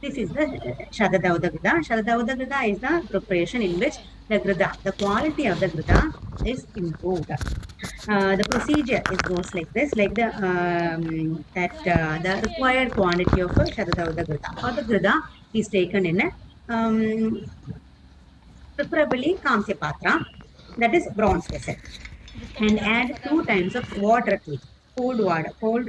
This is the Shadadauda Grida. Shadadauda Grida is the preparation in which the quality of the Grida is improved. The procedure goes like this, like the required quantity of Shadadauda Grida or the Grida is taken in a preferably Kamsya Patra, that is bronze vessel, and add 2 times of water to it, cold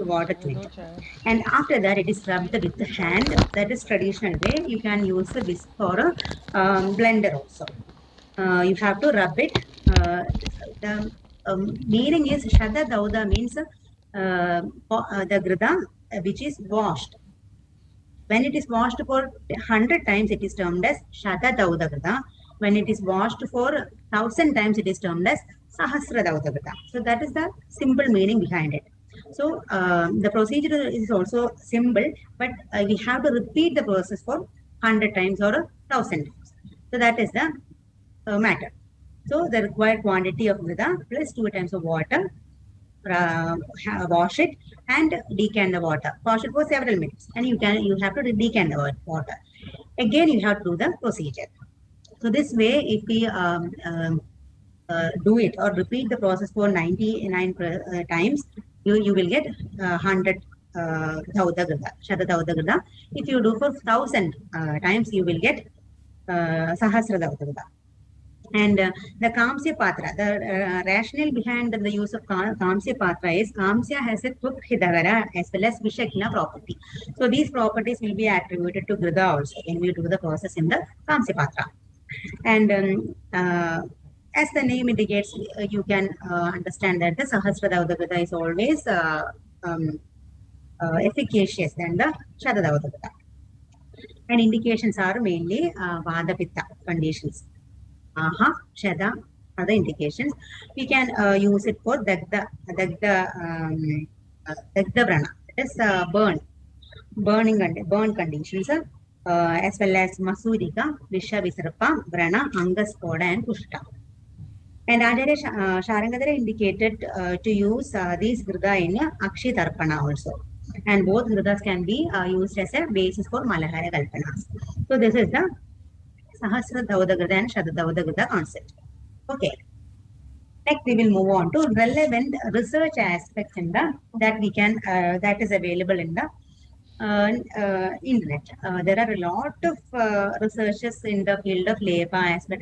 water to it. And after that, it is rubbed with the hand. That is traditional way. You can use a whisk or a blender also. You have to rub it. The meaning is Shada Dauda means the grida which is washed. When it is washed for 100 times, it is termed as Shada Dauda grida. When it is washed for 1,000 times, it is termed as Sahasra Dauda grida. So that is the simple meaning behind it. So the procedure is also simple, but we have to repeat the process for 100 times or 1,000 times. So that is the matter. So the required quantity of grida plus 2 times of water, wash it and decant the water. Wash it for several minutes, and you have to decant the water. Again, you have to do the procedure. So this way, if we do it or repeat the process for 99 times, you will get 100 Dauda Grida, Shada Dauda Grida. If you do for 1,000 times, you will get Sahasra Dauda Grida. And the Kamsya Patra, the rationale behind the use of Kamsya Patra is Kamsya has a Tuk Hidavara as well as Vishakna property. So these properties will be attributed to Grida also when we do the process in the Kamsya Patra. And as the name indicates, you can understand that the Sahasra Dauda Grida is always efficacious than the Shada Dauda Grida. And indications are mainly Vada Pitta conditions. Shada, other indications. We can use it for Dagda Brana, that is burn conditions, as well as Masurika, Visha Visarpa, Brana, Angaspoda, and Pushta. And Acharya Sharangadhara indicated to use these grida in Akshi Tarpana also. And both gridas can be used as a basis for Malahara Kalpanas. So this is the Sahasra Dauda Grida and Shada Dauda Grida concept. Okay. Next, we will move on to relevant research aspects in the that we can that is available in the internet. There are a lot of researches in the field of labor as well,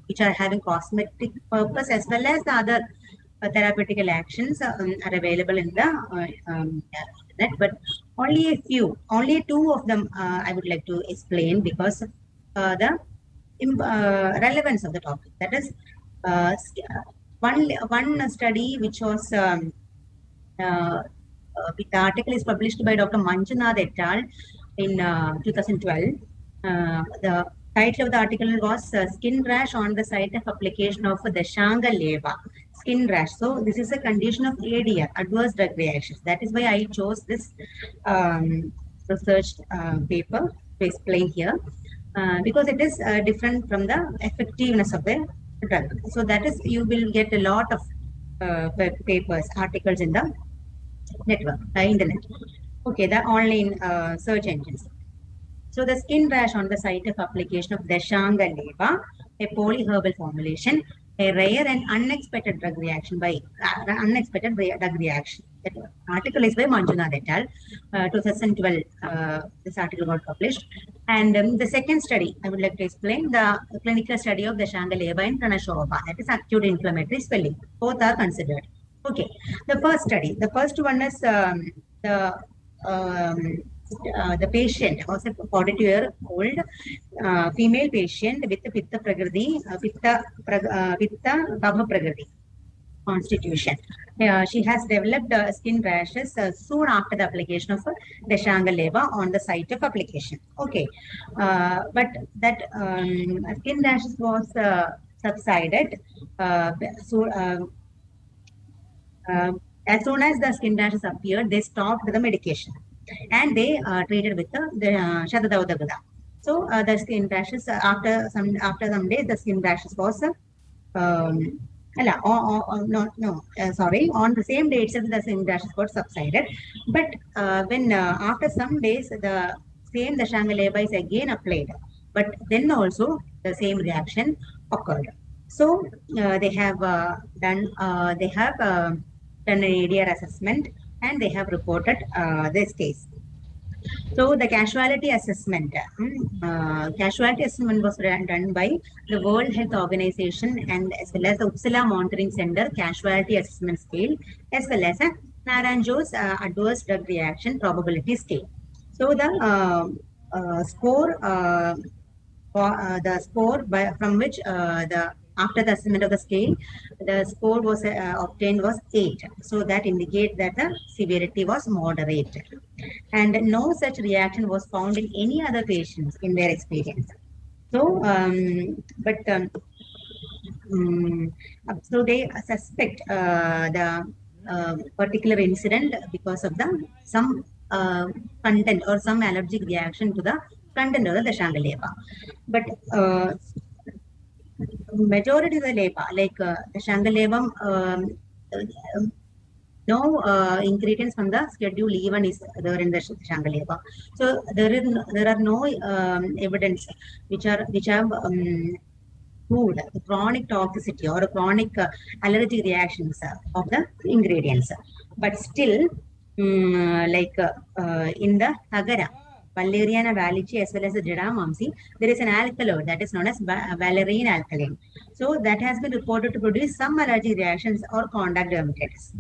which are having cosmetic purpose as well as the other therapeutical actions are available in the internet. But only two of them I would like to explain because the relevance of the topic. That is one study which was the article is published by Dr. Manjunath et al. In 2012. The title of the article was Skin Rash on the Site of Application of Dashanga Leva. Skin rash. So this is a condition of ADR, adverse drug reactions. That is why I chose this research paper to explain here. Because it is different from the effectiveness of the drug. So that is, you will get a lot of papers, articles in the network, internet. Okay, the online search engines. So the skin rash on the site of application of Dashanga Leva, a polyherbal formulation, a rare and unexpected drug reaction by unexpected drug reaction. That article is by Manjunath et al. 2012. This article got published. And the second study, I would like to explain the clinical study of Dashanga Leva in Pranashobha, that is acute inflammatory swelling. Both are considered. Okay, the first study. The first one is the patient was a 42-year-old female patient with Pitta Prakriti, Pitta Kapha Prakriti constitution. She has developed skin rashes soon after the application of Dashanga Leva on the site of application. Okay, but that skin rashes was subsided. As soon as the skin rashes appeared, they stopped the medication and they treated with the Shada Dauda Grida. So the skin rashes after some days, the skin rashes was sorry, on the same day itself the skin rashes got subsided. But when after some days the same Dashangaleva is again applied. But then also the same reaction occurred. So they have done an ADR assessment and they have reported this case. So the casualty assessment was done by the World Health Organization and as well as the Uppsala Monitoring Center Casualty Assessment Scale, as well as a Naranjo's Adverse Drug Reaction Probability Scale. So the score from which the after the assessment of the scale, the score was obtained was 8. So that indicates that the severity was moderate. And no such reaction was found in any other patients in their experience. So, so they suspect the particular incident because of some content or some allergic reaction to the content of the Dashangaleva. But majority of the leva, like the Shangaleva, no ingredients from the schedule even is there in the Shangaleva. So there are no evidence which have proved the chronic toxicity or chronic allergic reactions of the ingredients. But still, like in the Hagara, Valeriana valici as well as the Jadamamsi, there is an alkaloid that is known as valerian alkaline. So that has been reported to produce some allergic reactions or contact dermatitis.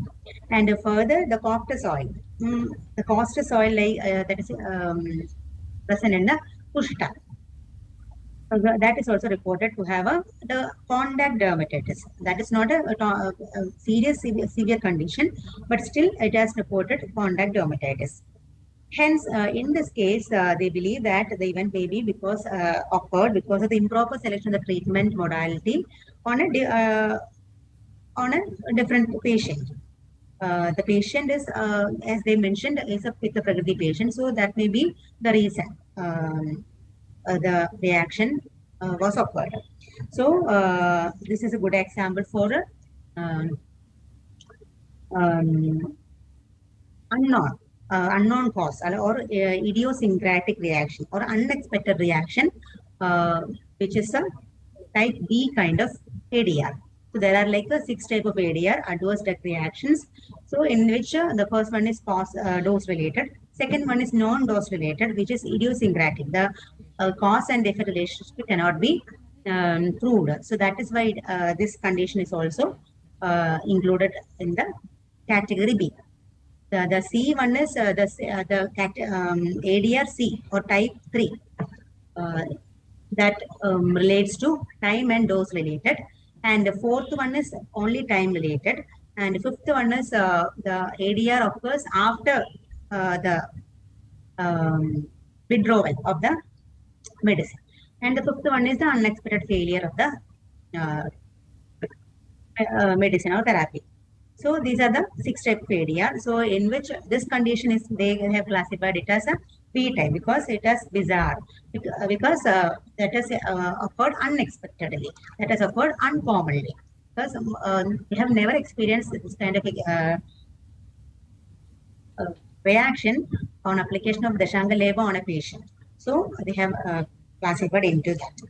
And further, the costus oil. The costus oil that is present in the Pushta. That is also reported to have the contact dermatitis. That is not a serious severe condition, but still it has reported contact dermatitis. Hence, in this case, they believe that the event may be occurred because of the improper selection of the treatment modality on a different patient. The patient is, as they mentioned, is a Pitta Prakriti patient, so that may be the reason the reaction was occurred. So this is a good example for unknown cause or idiosyncratic reaction or unexpected reaction, which is a type B kind of ADR. So there are like 6 type of ADR, adverse drug reactions. So in which the first one is dose related, second one is non-dose related, which is idiosyncratic. The cause and effect relationship cannot be proved. So that is why this condition is also included in the category B. The C one is the ADR C or type 3 that relates to time and dose related, and the fourth one is only time related, and the fifth one is the ADR occurs after the withdrawal of the medicine, and the fifth one is the unexpected failure of the medicine or therapy. So these are the 6 type of ADR. So in which this condition is, they have classified it as a B type because it is bizarre, because that has occurred unexpectedly, that has occurred uncommonly, because we have never experienced this kind of reaction on application of Dashangaleva on a patient. So they have classified into that.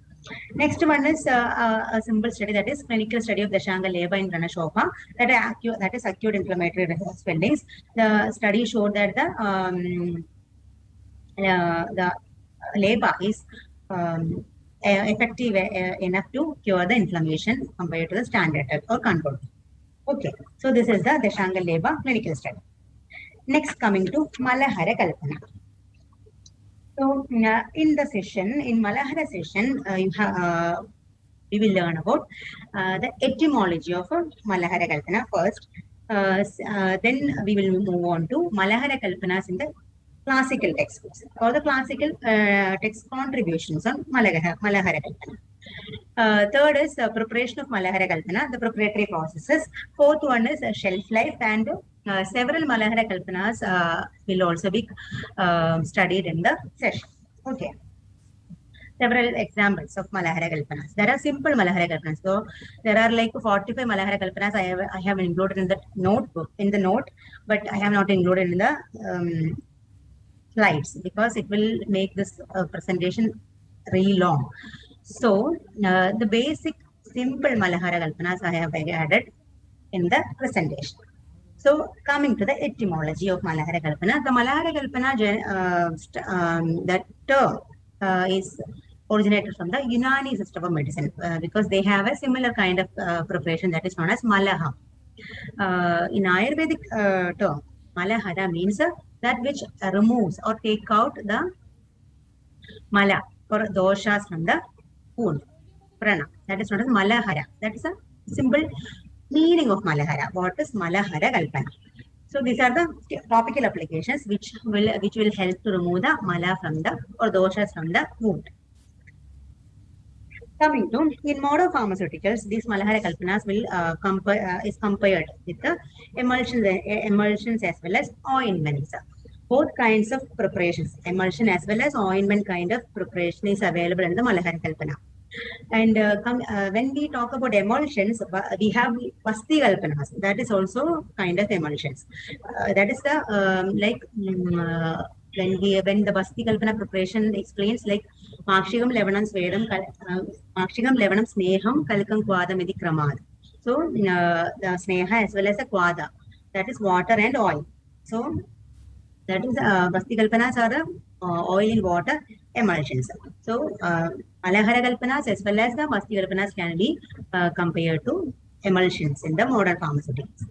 Next one is a simple study, that is clinical study of Dashangaleva in Ranashopa, that is acute inflammatory swellings. The study showed that the leva is effective enough to cure the inflammation compared to the standard or control. Okay, so this is the Dashangaleva clinical study. Next, coming to Malahara Kalpana. So in the session, in Malahara session, we will learn about the etymology of Malahara Kalpana first. Then we will move on to Malahara Kalpanas in the classical textbooks or the classical text contributions on Malahara Kalpana. Third is preparation of Malahara Kalpana, the preparatory processes. Fourth one is shelf life, and several Malahara Kalpanas will also be studied in the session. Okay. Several examples of Malahara Kalpanas. There are simple Malahara Kalpanas. So there are like 45 Malahara Kalpanas I have included in the notebook, in the note, but I have not included in the slides because it will make this presentation really long. So the basic simple Malahara Kalpanas I have added in the presentation. So coming to the etymology of Malahara Kalpana, the Malahara Kalpana, that term is originated from the Unani system of medicine because they have a similar kind of preparation that is known as Malaha. In Ayurvedic term, Malahara means that which removes or take out the Mala or doshas from the wound, prana. That is known as Malahara. That is a simple meaning of Malahara. What is Malahara Kalpana? So these are the topical applications which will help to remove the mala from the or doshas from the wound. Coming to in modern pharmaceuticals, these Malahara Kalpanas will is compared with the emulsions as well as ointments. Both kinds of preparations, emulsion as well as ointment kind of preparation is available in the Malahara Kalpana. And when we talk about emulsions, we have Vasti Kalpanas. That is also kind of emulsions. That is the when the Vasti Kalpana preparation explains like Makshigam Levanam Svedam Makshigam Levanam Sneham Kalkam Kwadam Iti Kramad. So the Sneha as well as the Kwada. That is water and oil. So that is Vasti Kalpanas are the oil in water emulsions. So Malahara Kalpanas as well as the Vasti Kalpanas can be compared to emulsions in the modern pharmaceuticals.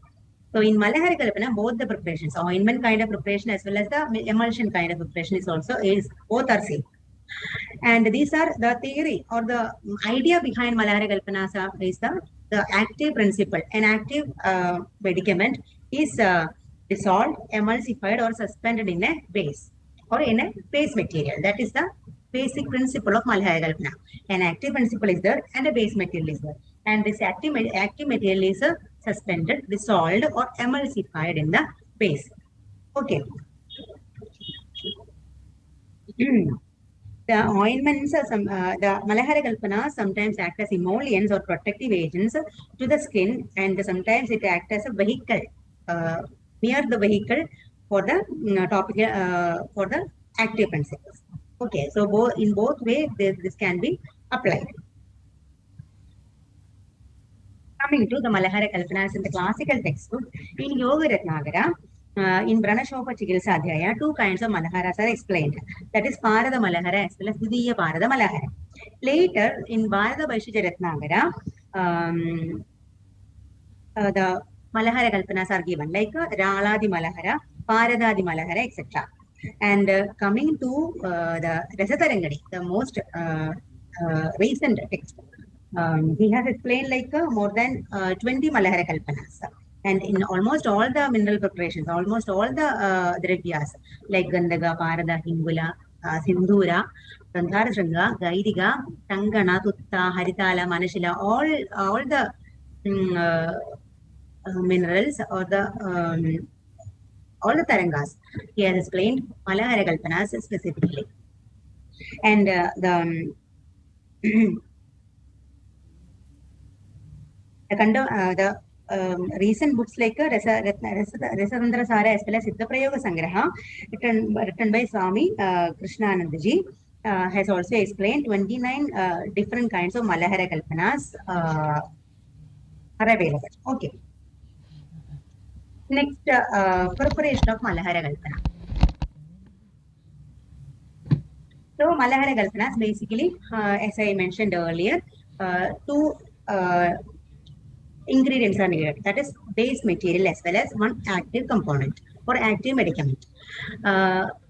So in Malahara Kalpana, both the preparations, ointment kind of preparation as well as the emulsion kind of preparation is both are same. And these are the theory or the idea behind Malahara Kalpana is the active principle. An active medicament is dissolved, emulsified or suspended in a base or in a base material. That is the basic principle of Malahara Kalpana. An active principle is there and a base material is there. And this active material is suspended, dissolved or emulsified in the base. Okay. The ointments, the Malahara Kalpana sometimes act as emollients or protective agents to the skin, and sometimes it acts as a vehicle, near the vehicle for the topic for the active principles. Okay, so in both ways this can be applied. Coming to the Malahara Kalpanas in the classical textbook, in Yoga Ratnagara, in Pranashopa Chikilsa Adhyaya, two kinds of Malaharas are explained. That is Parada Malahara as well as Dvidiya Parada Malahara. Later, in Bharata Vaishya Ratnagara, the Malahara Kalpanas are given, like Raladi Malahara, Paradadi Malahara, etc. And coming to the Rasatarangadi, the most recent textbook, he has explained like more than 20 Malahara Kalpanas. And in almost all the mineral preparations, almost all the dravyas like Gandaga, Parada, Hingula, Sindhura, Gandhara Shranga, Gairiga, Tangana, Tutta, Haritala, Manashila, all the minerals or the all the tarangas. He has explained Malahara Kalpanas specifically. And the recent books like Rasatandra Sara as well as Siddha Prayoga Sangraha, written by Swami Krishnanandaji, has also explained 29 different kinds of Malahara Kalpanas are available. Okay. Next, preparation of Malahara Kalpana. So Malahara Kalpanas basically, as I mentioned earlier, two ingredients are needed. That is base material as well as one active component or active medicament.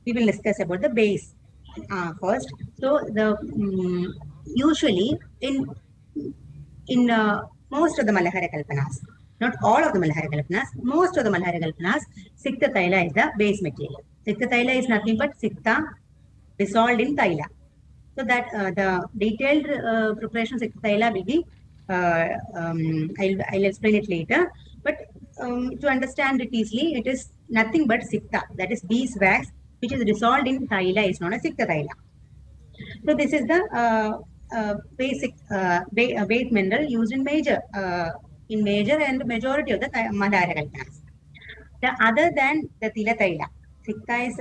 We will discuss about the base first. So the usually in most of the Malahara Kalpanas, not all of the Malahara Kalpanas, most of the Malahara Kalpanas, Sikta Taila is the base material. Sikta Taila is nothing but Sikta dissolved in Taila. So that the detailed preparation of Sikta Taila will be, I'll explain it later. But to understand it easily, it is nothing but Sikta, that is beeswax, which is dissolved in Taila, is known as Sikta Taila. So this is the basic base mineral used in major and majority of the Malahara Kalpanas. Other than the Tila Taila, Sikta is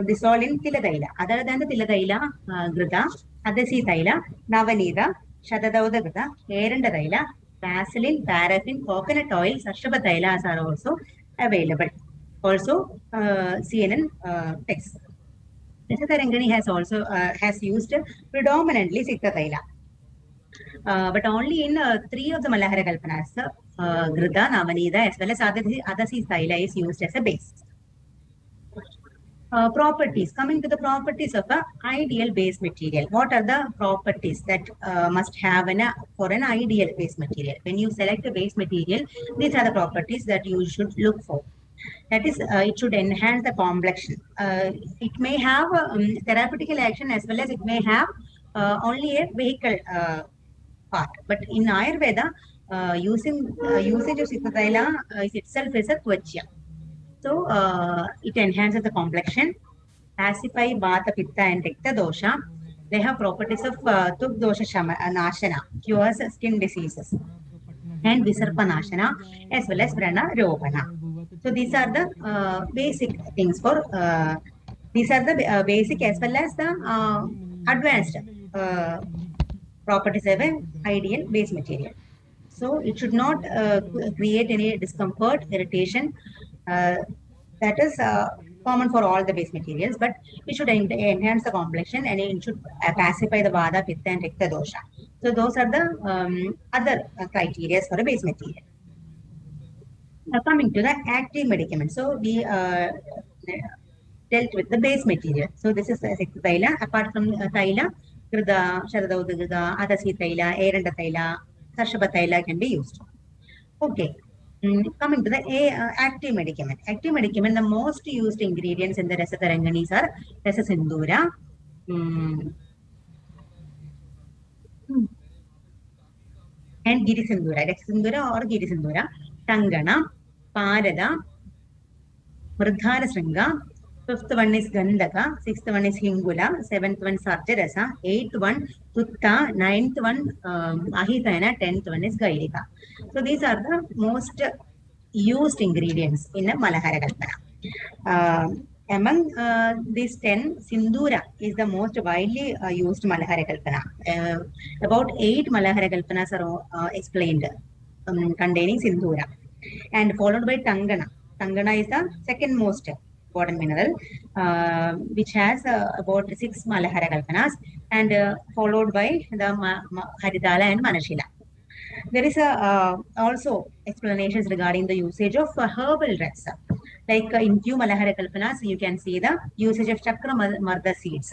dissolved in Tila Taila. Other than the Tila Taila, Grita, Adasi Taila, Navanida, Shatadauda Grita, Eranda Taila, Vaseline, paraffin, coconut oil, Sashaba Tailas are also available. Also, CNN text. Dasatharangani has also has used predominantly Siddha Taila. But only in 3 of the Malahara Kalpanas, Grita, Navanida, as well as Adasi Taila is used as a base. Properties. Coming to the properties of an ideal base material. What are the properties that must have for an ideal base material? When you select a base material, these are the properties that you should look for. That is, it should enhance the complexion. It may have therapeutical action as well as it may have only a vehicle part. But in Ayurveda, usage of Siddha itself is a tvachya. So it enhances the complexion, pacify Vata, Pitta and Rikta dosha. They have properties of Tuk dosha nashana, cures skin diseases, and Visarpa nashana as well as Vrana Ropana. So these are the basic things for these are the basic as well as the advanced properties of an ideal base material. So it should not create any discomfort, irritation. That is common for all the base materials, but it should enhance the complexion and it should pacify the Vata, Pitta and Rikta dosha. So those are the other criteria for a base material. Now coming to the active medicament. So we dealt with the base material. So this is Siddha Taila. Apart from Taila, Grida, Sharadauda Grida, Adasi Taila, Eranda Taila, Sashaba Taila can be used. Okay. Coming to the active medicament. Active medicament, the most used ingredients in the Rasatharanganis are Rasasindura, and Girisindura. Rasasindura or Girisindura, Tangana, Parada, Murdhara Sringa. 5th one is Gandhaka, 6th one is Hingula, 7th one Sarjarasa, 8th one Tutta, 9th one Ahitana, 10th one is Gairika. So these are the most used ingredients in a Malahara Kalpana. Among these 10, Sindura is the most widely used Malahara Kalpana. About 8 Malahara Kalpanas are explained containing Sindura, and followed by Tangana. Tangana is the second most important mineral, which has about 6 Malahara Kalpanas, and followed by the Haritala and Manashila. There is also explanations regarding the usage of herbal drugs. Like in few Malahara Kalpanas, you can see the usage of Chakra Marda seeds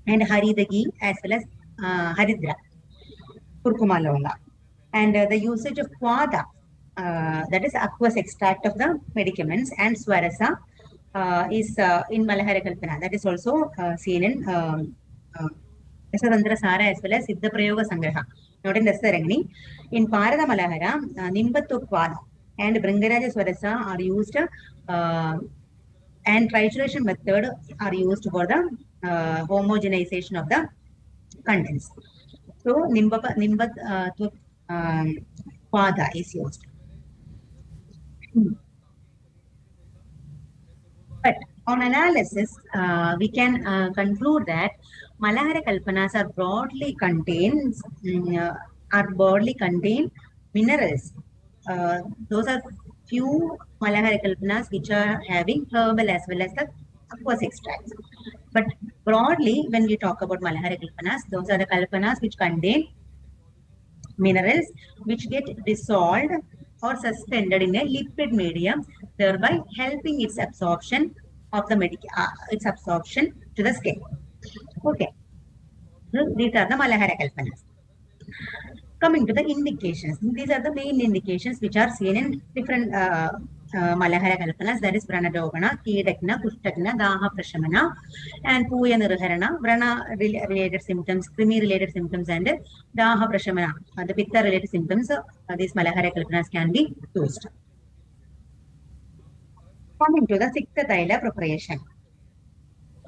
and Haridagi as well as Haridra, Kurkuma Longa. And the usage of Kwada, that is aqueous extract of the medicaments, and Swarasa is in Malahara Kalpana. That is also seen in Rasatantra Sara as well as Siddha Prayoga Sangraha. Not in Dasarangani. In Parada Malahara, Nimbatu Kwada and Bringaraja Swarasa are used, and trituration method are used for the homogenization of the contents. So Nimbat Kwada is used. But on analysis, we can conclude that Malahara Kalpanas are broadly contain minerals. Those are few Malahara Kalpanas which are having herbal as well as the aqueous extracts. But broadly, when we talk about Malahara Kalpanas, those are the Kalpanas which contain minerals which get dissolved or suspended in a lipid medium, thereby helping its absorption of the its absorption to the skin. Okay, these are the Malahara Kalpanas. Coming to the indications, these are the main indications which are seen in different Malahara Kalpanas, that is Vranadogana, Kedakna, Kushtagna, Daha Prashamana, and Puya Nirharana, Vrana related symptoms, Krimi related symptoms, and Daha Prashamana, the Pitta related symptoms, these Malahara Kalpanas can be used. Coming to the Siddha Taila preparation.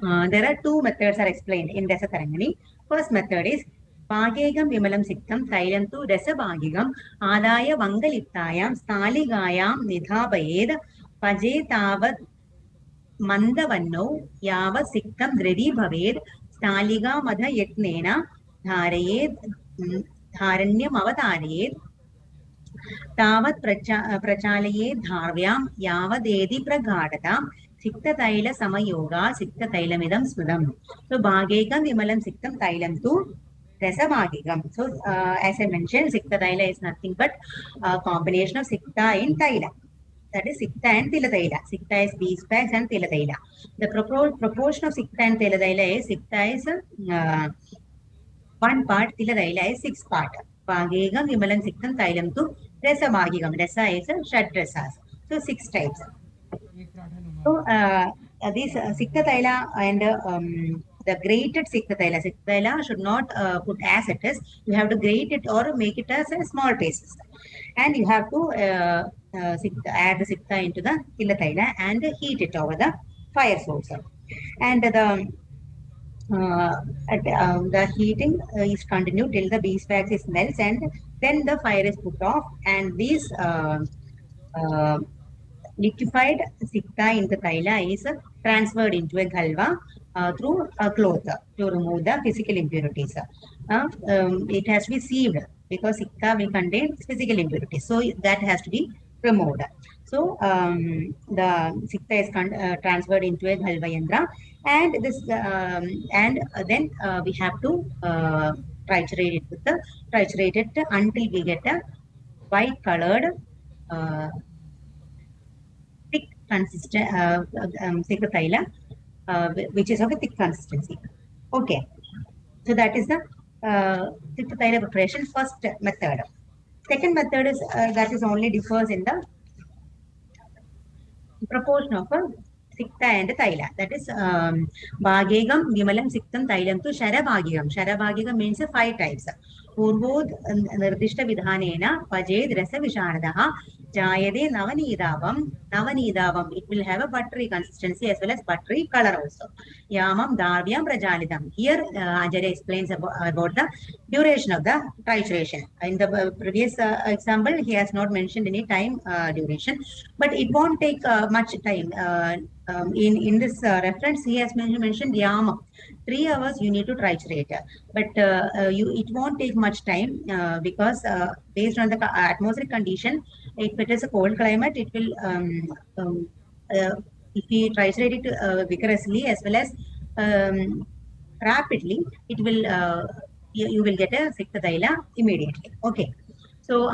There are 2 methods are explained in Rasatharangani. First method is Bhagegam Vimalam Siktam Thailantu Rasabhagigam Adaya Vangaliptayam Staligayam Nidhabayed Paje Tavat मन्दवन्नौ यावत् सिक्तं द्रवी भवेत् स्थालिकामध यत्नेन धारयेत् धारण्यमवधारयेत् तावत् प्रचालयेत् धार्व्यां यावदेति प्रगाढतां सिक्ततैलसमयोगा सिक्ततैलमिदं स्मृतम्. So bhagekam vimalam siktam tailam tu rasabhagikam. So as I mentioned, sikta taila is nothing but a combination of sikta and taila. That is sikta and tila taila. Sikta is beeswax and tila taila. The proportion of sikta and tila taila is sikta is 1 part, tila taila is 6 part. Bhagekam vimalam siktam tailam tu rasabhagikam. Rasa is shad rasas. So 6 types. So these Sikta Taila and the grated Sikta Taila should not put as it is. You have to grate it or make it as a small pieces. And you have to add the Sikta into the Tila Taila and heat it over the fire source. And the heating is continued till the beeswax is melts, and then the fire is put off, and these liquefied sikta in the taila is transferred into a galva through a cloth to remove the physical impurities. It has to be sieved because sikta will contain physical impurities, so that has to be removed. So the sikta is transferred into a galva yandra, and this and then we have to triturate it with the triturate it until we get a white colored thick consistent Sikta taila, which is of a thick consistency. Okay, so that is the Sikta taila preparation first method. Second method is that is only differs in the proportion of Sikta and taila. That is Bhagegam Vimalam Siktam Tailam to Sharabhagigam. Sharabhagigam means 5 types. Purvod Nirdishta Vidhanena Pajed Rasa Visharadaha Jayade Navanidhavam. Navanidhavam, it will have a buttery consistency as well as buttery color also. Yamam Darvyam Prajalidam. Here Acharya explains about the duration of the trituration. In the previous example, he has not mentioned any time duration, but it won't take much time. In this reference, he has mentioned Yama. 3 hours you need to triturate, but it won't take much time because based on the atmospheric condition, if it is a cold climate, it will if we triturate it vigorously as well as rapidly, it will you will get a Sikta taila immediately. Okay. So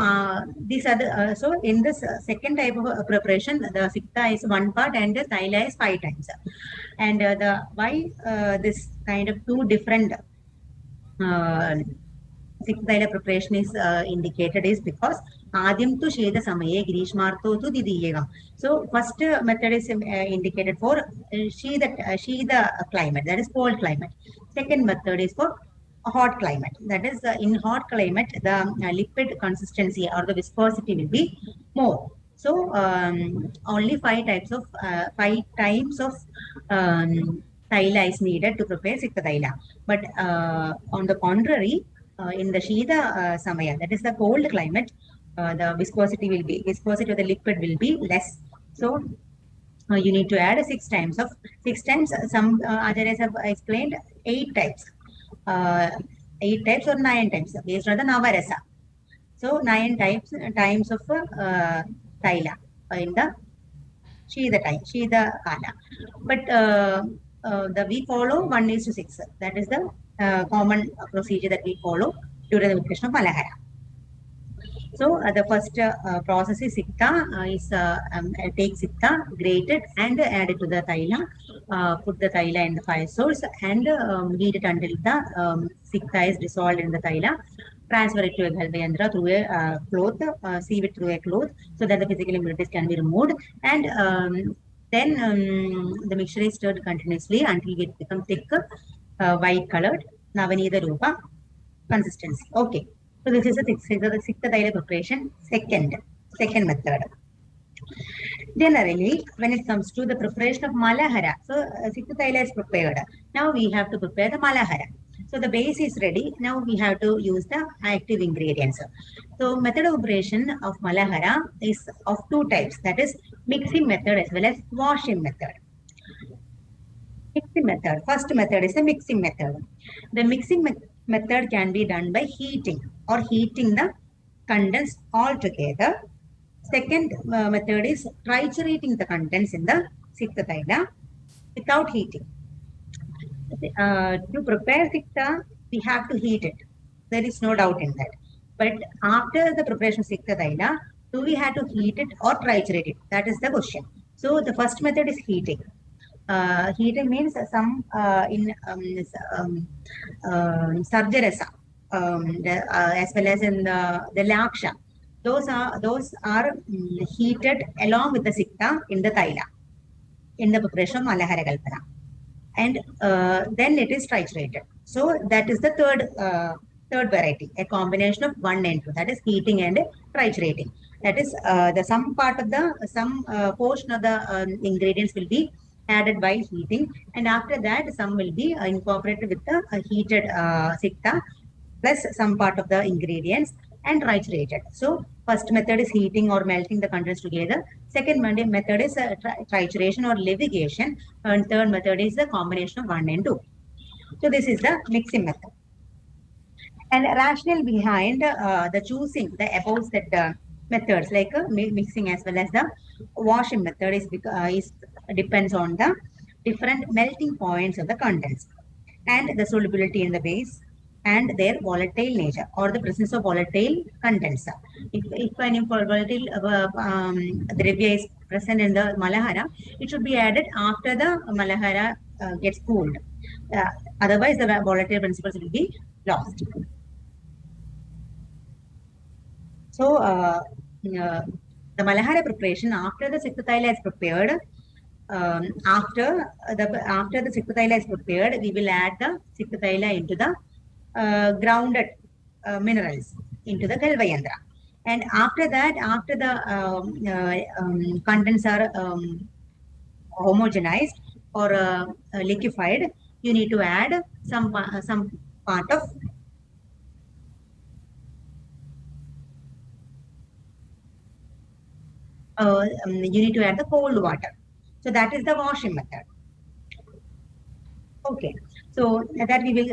these are the so in this second type of preparation, the Sikta is 1 part and the taila is 5 times. And the why this kind of 2 different Sikta taila preparation is indicated is because Adim tu Sheda Samaye Grishmarto tu Didiyegam. So first method is indicated for Shida climate, that is cold climate. Second method is for hot climate, that is in hot climate the liquid consistency or the viscosity will be more. So only 5 times of taila is needed to prepare Sikta taila. But on the contrary, in the Shida Samaya, that is the cold climate, the viscosity of the liquid will be less. So you need to add 6 times. Some Acharyas have explained 8 types. 8 types or 9 times based on the Navarasa. So 9 times of taila in the Shida Kala. But we follow 1:6. That is the common procedure that we follow during the preparation of Malahara. So the first process is Sikta, take Sikta, grate it and add it to the taila, put the taila in the fire source and heat it until the Sikta is dissolved in the taila. Transfer it to a galvayandra through a cloth, sieve it through a cloth so that the physical impurities can be removed, and then the mixture is stirred continuously until it becomes thick, white colored, Navanida Rupa consistency. Okay. So this is the Sikta taila preparation, second method. Generally, when it comes to the preparation of Malahara, so Sikta taila is prepared. Now we have to prepare the Malahara. So the base is ready. Now we have to use the active ingredients. So method of preparation of Malahara is of 2 types. That is mixing method as well as washing method. Mixing method. First method is the mixing method. The mixing method can be done by heating or heating the contents all together. Second method is triturating the contents in the Sikta Taila without heating. To prepare Sikta, we have to heat it. There is no doubt in that. But after the preparation of Sikta Taila, do we have to heat it or triturate it? That is the question. So the first method is heating. Heating means some in Sarjarasa, as well as in the Laksha. Those are heated along with the Sikta in the Taila, in the preparation of Malahara Kalpana. And then it is triturated. So that is the third variety, a combination of 1 and 2, that is heating and triturating. That is some portion of the ingredients will be added by heating, and after that some will be incorporated with the heated Sikta plus some part of the ingredients and triturated. So first method is heating or melting the contents together. Second method is trituration or levication. And third method is the combination of 1 and 2. So this is the mixing method. And rationale behind the choosing the above said methods like mixing as well as the washing method is depends on the different melting points of the contents and the solubility in the base and their volatile nature or the presence of volatile contents. If any volatile dravya is present in the Malahara, it should be added after the Malahara gets cooled. Otherwise, the volatile principles will be lost. So, the Malahara preparation after the Sikta Taila is prepared, after the Sikta Taila is prepared, we will add the Sikta Taila into the grounded minerals into the Galvayandra. And after that, after the contents are homogenized or liquefied, you need to add some part of you need to add the cold water. So that is the washing method. Okay, so that we will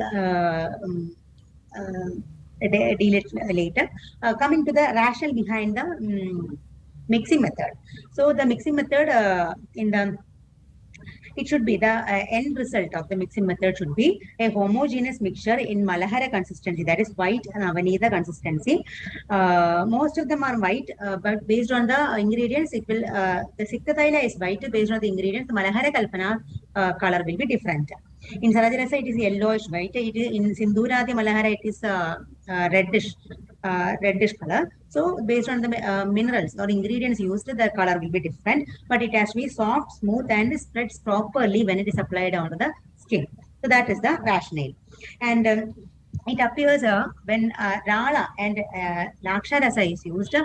deal it later. Coming to the rationale behind the mixing method. So the mixing method it should be the end result of the mixing method should be a homogeneous mixture in Malahara consistency, that is white and Avanida consistency. Most of them are white, but based on the ingredients, it will the Sikta Taila is white based on the ingredients. The Malahara Kalpana color will be different. In Sarajrasa, it is yellowish white. It is in Sindhuradi Malahara, it is reddish color. So based on the minerals or ingredients used, the color will be different, but it has to be soft, smooth, and spreads properly when it is applied onto the skin. So that is the rationale. And it appears when Rala and Laksha Rasa is used,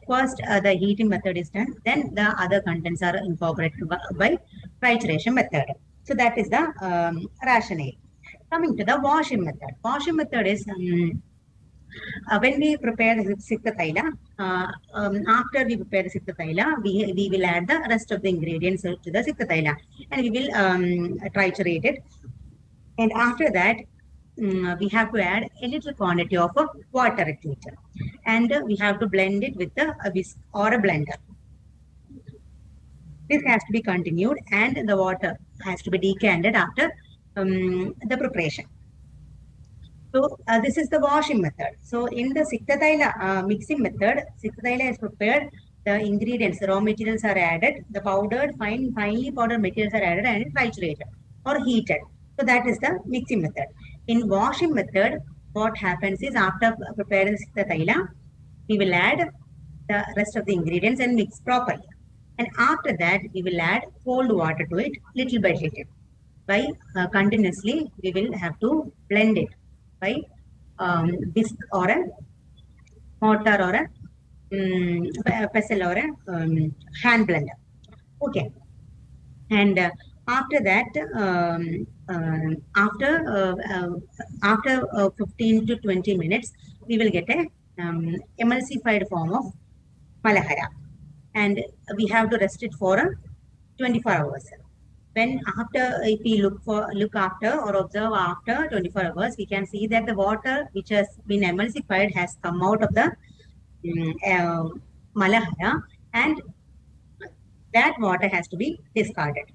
first the heating method is done, then the other contents are incorporated by trituration method. So that is the rationale. Coming to the washing method. Washing method is when we prepare the Sikta Taila, after we prepare the Sikta Taila, we will add the rest of the ingredients to the Sikta Taila and we will triturate it. And after that, we have to add a little quantity of water to it. And we have to blend it with a whisk or a blender. This has to be continued and the water has to be decanted after the preparation. So this is the washing method. So in the Sikta Taila mixing method, Sikta Taila is prepared, the ingredients, the raw materials are added, the powdered, finely powdered materials are added and triturated or heated. So that is the mixing method. In washing method, what happens is after preparing the Sikta Taila, we will add the rest of the ingredients and mix properly. And after that, we will add cold water to it little by little. By continuously, we will have to blend it by whisk or a mortar or a pestle or a hand blender. Okay. And after that, after 15 to 20 minutes, we will get a emulsified form of Malahara. And we have to rest it for 24 hours. when after, if we look after or observe after 24 hours, we can see that the water which has been emulsified has come out of the Malahara, and that water has to be discarded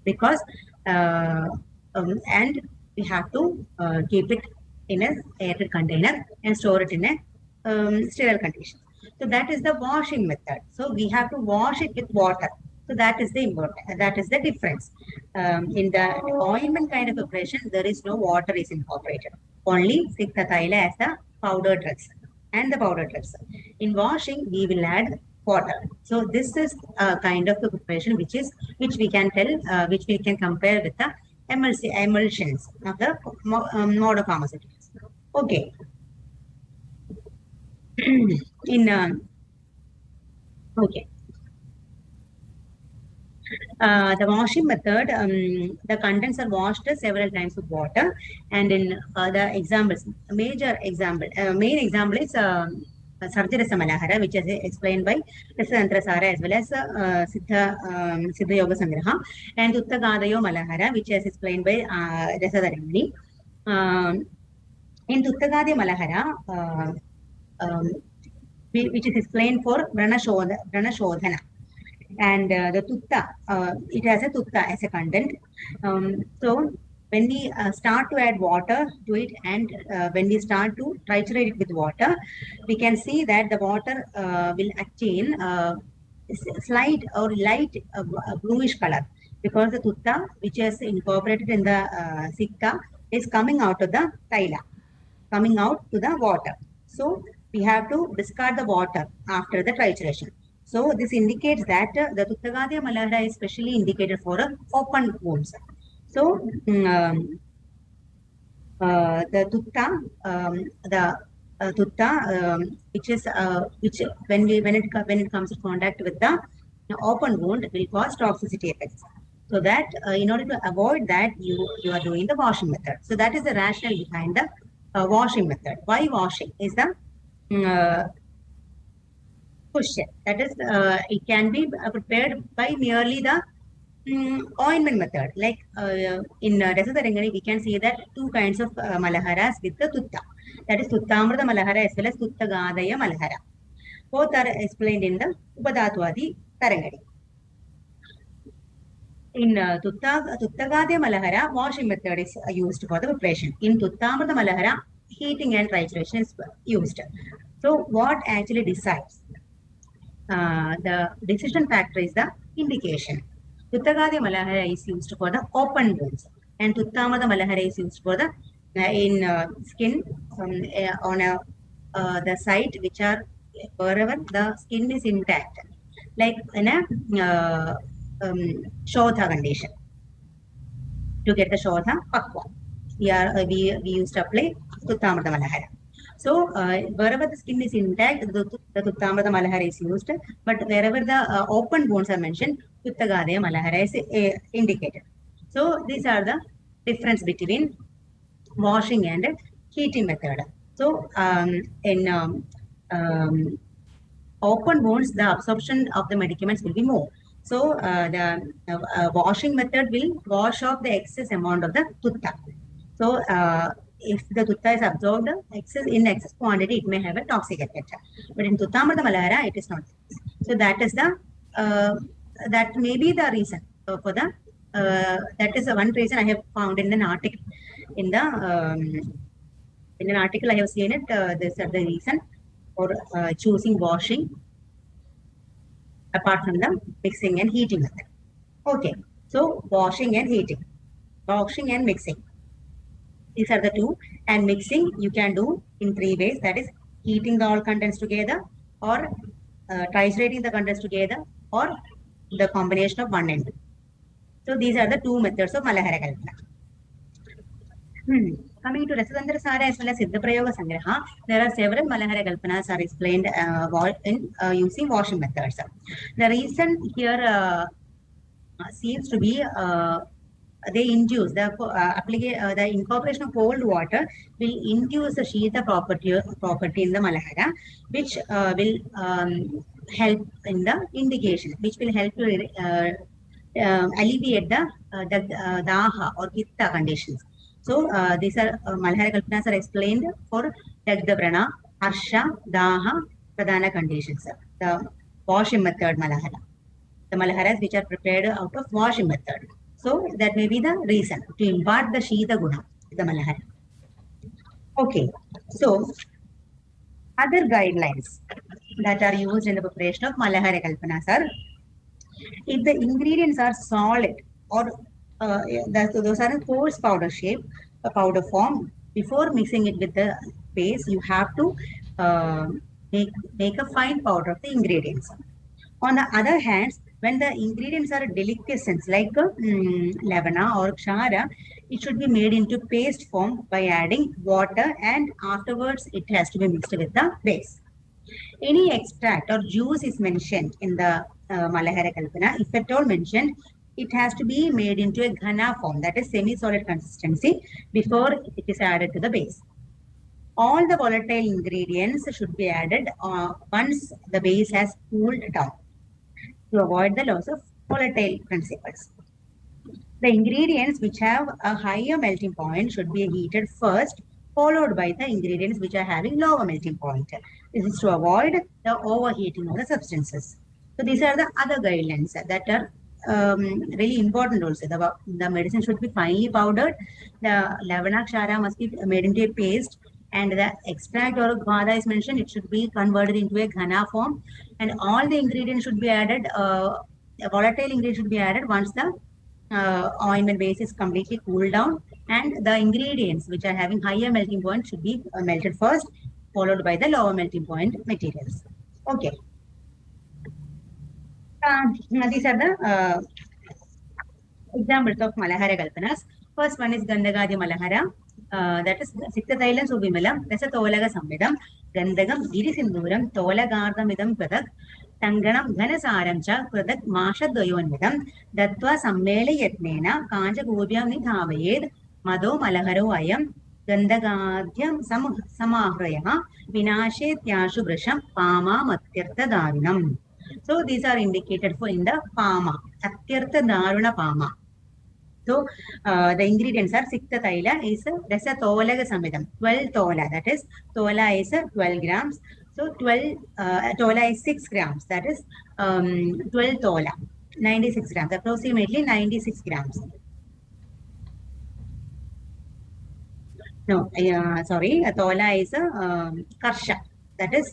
because and we have to keep it in a airtight container and store it in a sterile condition. So that is the washing method. So we have to wash it with water. So that is the important. That is the difference. In the ointment kind of preparation, there is no water is incorporated. Only Sikta Thaila as the powder drugs and the powder drugs. In washing, we will add water. So this is a kind of a preparation which we can tell, which we can compare with the emulsions of the modern pharmaceuticals. Okay. Okay. The washing method, the contents are washed several times with water, and in the examples, main example is Sarjarasa Malahara, which is explained by Rasatantra Sara as well as Siddha Yoga Sangraha, and Tuttagadayo Malahara, which is explained by Rasatarangani. In Tuttagadayo Malahara, which is explained for Vrana Shodhana. And the tutta, it has a tutta as a content. So when we start to add water to it, and when we start to triturate it with water, we can see that the water will attain slight or light bluish color, because the tutta, which is incorporated in the sikta, is coming out of the taila, coming out to the water. So we have to discard the water after the trituration. So this indicates that the Tuttagadayo Malahara is specially indicated for open wounds. So the tutta, which is which when it comes to contact with the open wound, will cause toxicity effects. So that in order to avoid that, you are doing the washing method. So that is the rationale behind the washing method. Why washing is the question. That is, it can be prepared by merely the ointment method. Like in Rasatarangani, we can see that two kinds of malaharas with the tutta. That is Tuttamrita Malahara as well as Tuttagadaya Malahara. Both are explained in the Upadatwadi Tarangani. In Tuttagadaya Malahara, washing method is used for the preparation. In Tuttamrita Malahara, heating and trituration is used. So what actually decides? The decision factor is the indication. Tuttagadayo Malahara is used for the open wounds, and Tuttamrita Malahara is used for the in skin on the site which are wherever the skin is intact, like in a Shodha condition. To get the Shodha Pakwa, we used to apply Tuttamrita Malahara. So wherever the skin is intact, the Tuttamrita Malahara is used, but wherever the open wounds are mentioned, Tuttagadaya Malahara is indicated. So these are the difference between washing and heating method. So in open wounds, the absorption of the medicaments will be more. So the washing method will wash off the excess amount of the tutta. So if the tutta is absorbed in excess quantity, it may have a toxic effect. But in Tuttamrita Malahara, it is not. So that is the that may be the reason for the that is one reason I have found in an article. In an article I have seen it. This is the reason for choosing washing apart from the mixing and heating method. Okay, so washing and heating, washing and mixing. These are the two, and mixing you can do in three ways. That is heating the all contents together, or triturating the contents together, or the combination of one and two. So these are the two methods of Malahara Kalpana. Coming to Rasatantra Sara as well as Siddha Prayoga Sangraha, there are several Malahara Kalpanas are explained in using washing methods. The reason here seems to be they induce the incorporation of cold water will induce the Shita property in the Malahara, which will help in the indication, which will help to alleviate the daha or pitta conditions. So these are Malahara Kalpanas are explained for Dagda Prana, Harsha, Daha, Pradhana conditions. The washing method Malahara. The Malaharas which are prepared out of washing method. So that may be the reason to impart the Shita Guna, the Malahara. Okay, so other guidelines that are used in the preparation of Malahara Kalpanas are if the ingredients are solid or those are in coarse powder shape, a powder form, before mixing it with the paste, you have to uh, make a fine powder of the ingredients. On the other hand, when the ingredients are deliquescence like lavana or kshara, it should be made into paste form by adding water and afterwards it has to be mixed with the base. Any extract or juice is mentioned in the Malahara Kalpana, if at all mentioned, it has to be made into a ghana form, that is semi-solid consistency, before it is added to the base. All the volatile ingredients should be added once the base has cooled down to avoid the loss of volatile principles. The ingredients which have a higher melting point should be heated first, followed by the ingredients which are having lower melting point. This is to avoid the overheating of the substances. So these are the other guidelines that are really important also. The medicine should be finely powdered. The lavana kshara must be made into a paste, and the extract or ghada is mentioned, it should be converted into a ghana form, and all the ingredients should be added, volatile ingredients should be added once the ointment base is completely cooled down, and the ingredients which are having higher melting point should be melted first, followed by the lower melting point materials. Okay. These are the examples of Malahara Kalpanas. First one is Gandhagadi Malahara. That is Sikta Thailam Subimalam, Rasa Tolaga Samvidam, Gandhagam, Giri Sinduram, Tolagardamidam Pradak, Tanganam, Ghanasaramcha, Pradak, Masha Doyonvidam, Datva Sammele Yatnena, Kanja Gobyam Nithavayed, Madho Malaharo Ayam, Gandhagadyam Samahraya, Vinashe Tyashu Brasham, Pama Matyartha Darinam. So these are indicated for in the Pama, Atyartha Daruna Pama. So the ingredients are Sikta Thaila is Rasa Tolaga Samidam, 12 Tola, that is Tola is 12 grams. So 12 Tola is 6 grams, that is 12 Tola, 96 grams, approximately 96 grams. No, sorry, Tola is Karsha, that is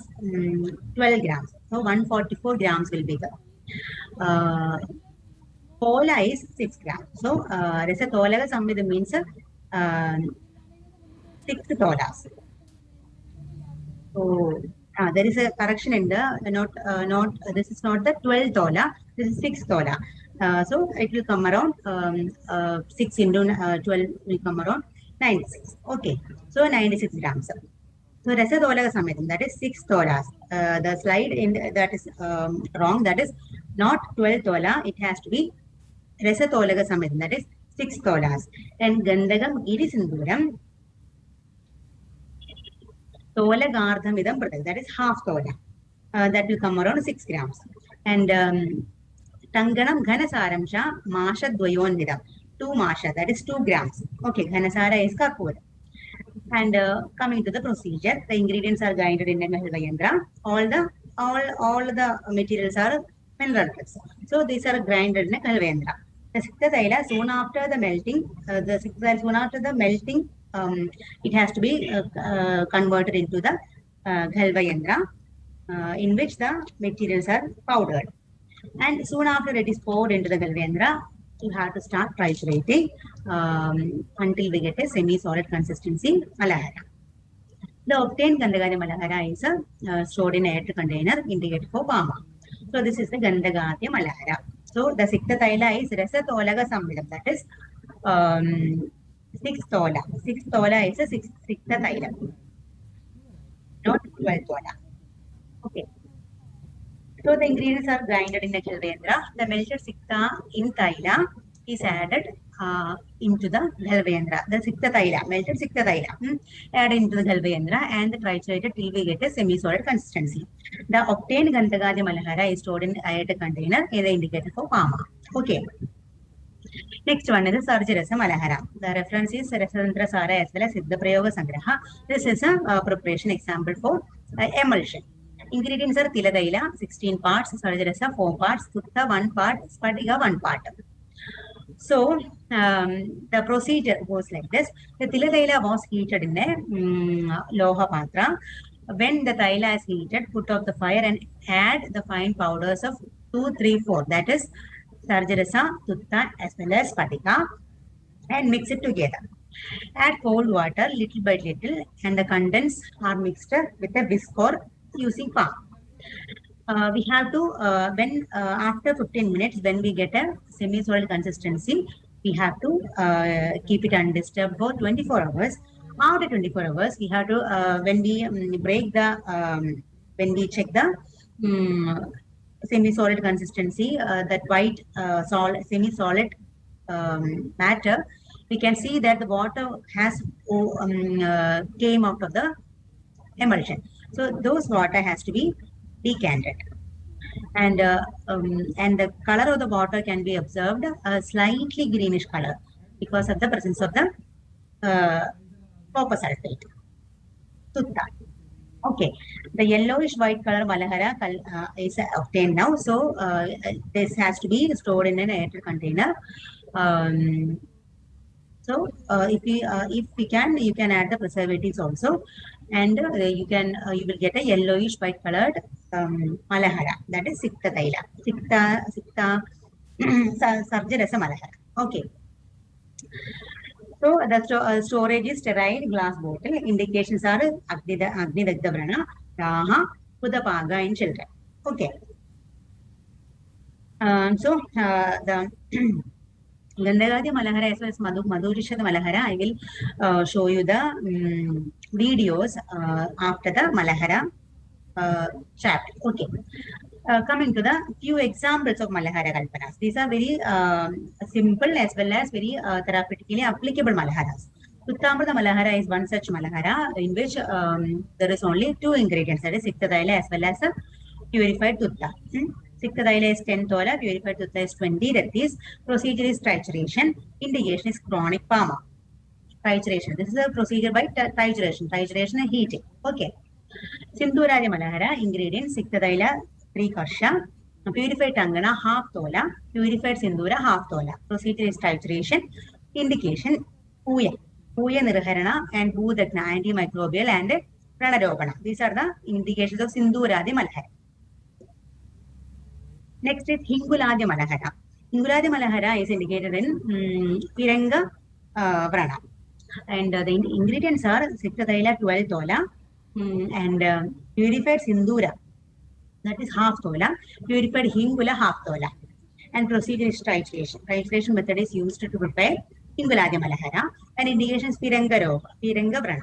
12 grams. So 144 grams will be the Tola is 6 grams. So, Rasa Tolaga Samvidam means 6 tolas. So, there is a correction in the this is not the 12 tola, this is 6 tola. So, it will come around 6 into 12 will come around 96. Okay, so 96 grams. So, Rasa Tolaga Samvidam, that is 6 tolas. The slide in that is wrong, that is not 12 tola, it has to be Rasa Tolaga Samidam, that is 6 tolas. And Gandhagam Giri Sinduram, Tolagardhamidam Pradak, that is half tola. That will come around 6 grams. And Tanganam Ghanasaramcha Masha Dvayonvidam, 2 Masha, that is 2 grams. Okay, Ghanasara is Karpura. And coming to the procedure, the ingredients are grinded in a Galvayandra. All the materials are mineral drugs. So these are grinded in a Galvayandra. The Sikta Thaila, soon after the melting, it has to be converted into the Galvayandra, in which the materials are powdered. And soon after it is poured into the Galvayandra, you have to start triturating until we get a semi-solid consistency Malahara. The obtained Gandhagadi Malahara is stored in an air container indicated for Pama. So this is the Gandhagadya Malahara. So the Sikta Thaila is Rasa Tolaga Samvidam, that is 6 tola. 6 tola is a Sikta Thaila, not 12 tola. Okay. So the ingredients are grinded in a Galvayandra. The melted Sikta in Thaila is added into the Galvayandra. The Sikta Thaila, melted Sikta Thaila, added into the Galvayandra and triturated till we get a semi-solid consistency. The obtained Gandhagadi Malahara is stored in a container, either indicated for Pama. Okay. Next one is Sarjarasa Malahara. The reference is Rasandra Sara as well as Siddha Prayoga Sangraha. This is a preparation example for emulsion. Ingredients are Tiladaila, 16 parts, Sarjarasa, 4 parts, Sutta, 1 part, Spatiga, 1 part. So, the procedure goes like this. The Tiladaila was heated in a Loha Patra. When the Taila is heated, put out the fire and add the fine powders of 2, 3, 4. That is Sarjarasa, Tutta as well as Spatika, and mix it together. Add cold water little by little and the contents are mixed with a whisk or using palm. We have to, when after 15 minutes, when we get a semi-solid consistency, we have to keep it undisturbed for 24 hours. After 24 hours, we have to, when we break the, when we check the semi-solid consistency, that white semi-solid matter, we can see that the water has came out of the emulsion. So those water has to be decanted. And the color of the water can be observed a slightly greenish color because of the presence of the copper sulfate. Tutta. Okay, the yellowish white color malahara is obtained now. So this has to be stored in an airtight container. So if we can, you can add the preservatives also, and you will get a yellowish white colored malahara. That is Sikta Taila. Sikta Sarjarasa malahara. Okay. So the storage is sterile glass bottle. Indications are Agni Dagda Vrana, Raha, Pudapaga in children. Okay. So the Gandhagadi Malahara as well as Madhurishada Malahara, I will show you the videos after the Malahara chapter. Okay. Coming to the few examples of Malahara Kalpanas. These are very simple as well as very therapeutically applicable Malaharas. Uttamrita Malahara is one such Malahara in which there is only 2 ingredients, that is Sikta Taila as well as purified Tutta. Sikta Taila is 10 tola, purified Tutta is 20 rattis. Procedure is trituration. Indication is chronic PAMA. Trituration. This is a procedure by trituration. Trituration and heating. Okay. Sindhuradi Malahara, ingredients Sikta Taila 3 karsha, purified Tangana half tola, purified Sindhura half tola. Procedure is trituration. Indication Puya Nirharana and Bhudagna, antimicrobial and Pranarobana. These are the indications of Sindhuradi Malahara. Next is Hinguladi Malahara. Hinguladi Malahara is indicated in Piranga Vrana. And the ingredients are Sikta Taila 12 tola and purified Sindhura, that is half tola, purified Hingula half tola. And procedure is trituration. Trituration method is used to prepare Hinguladi Malahara and indications Piranga Vrana.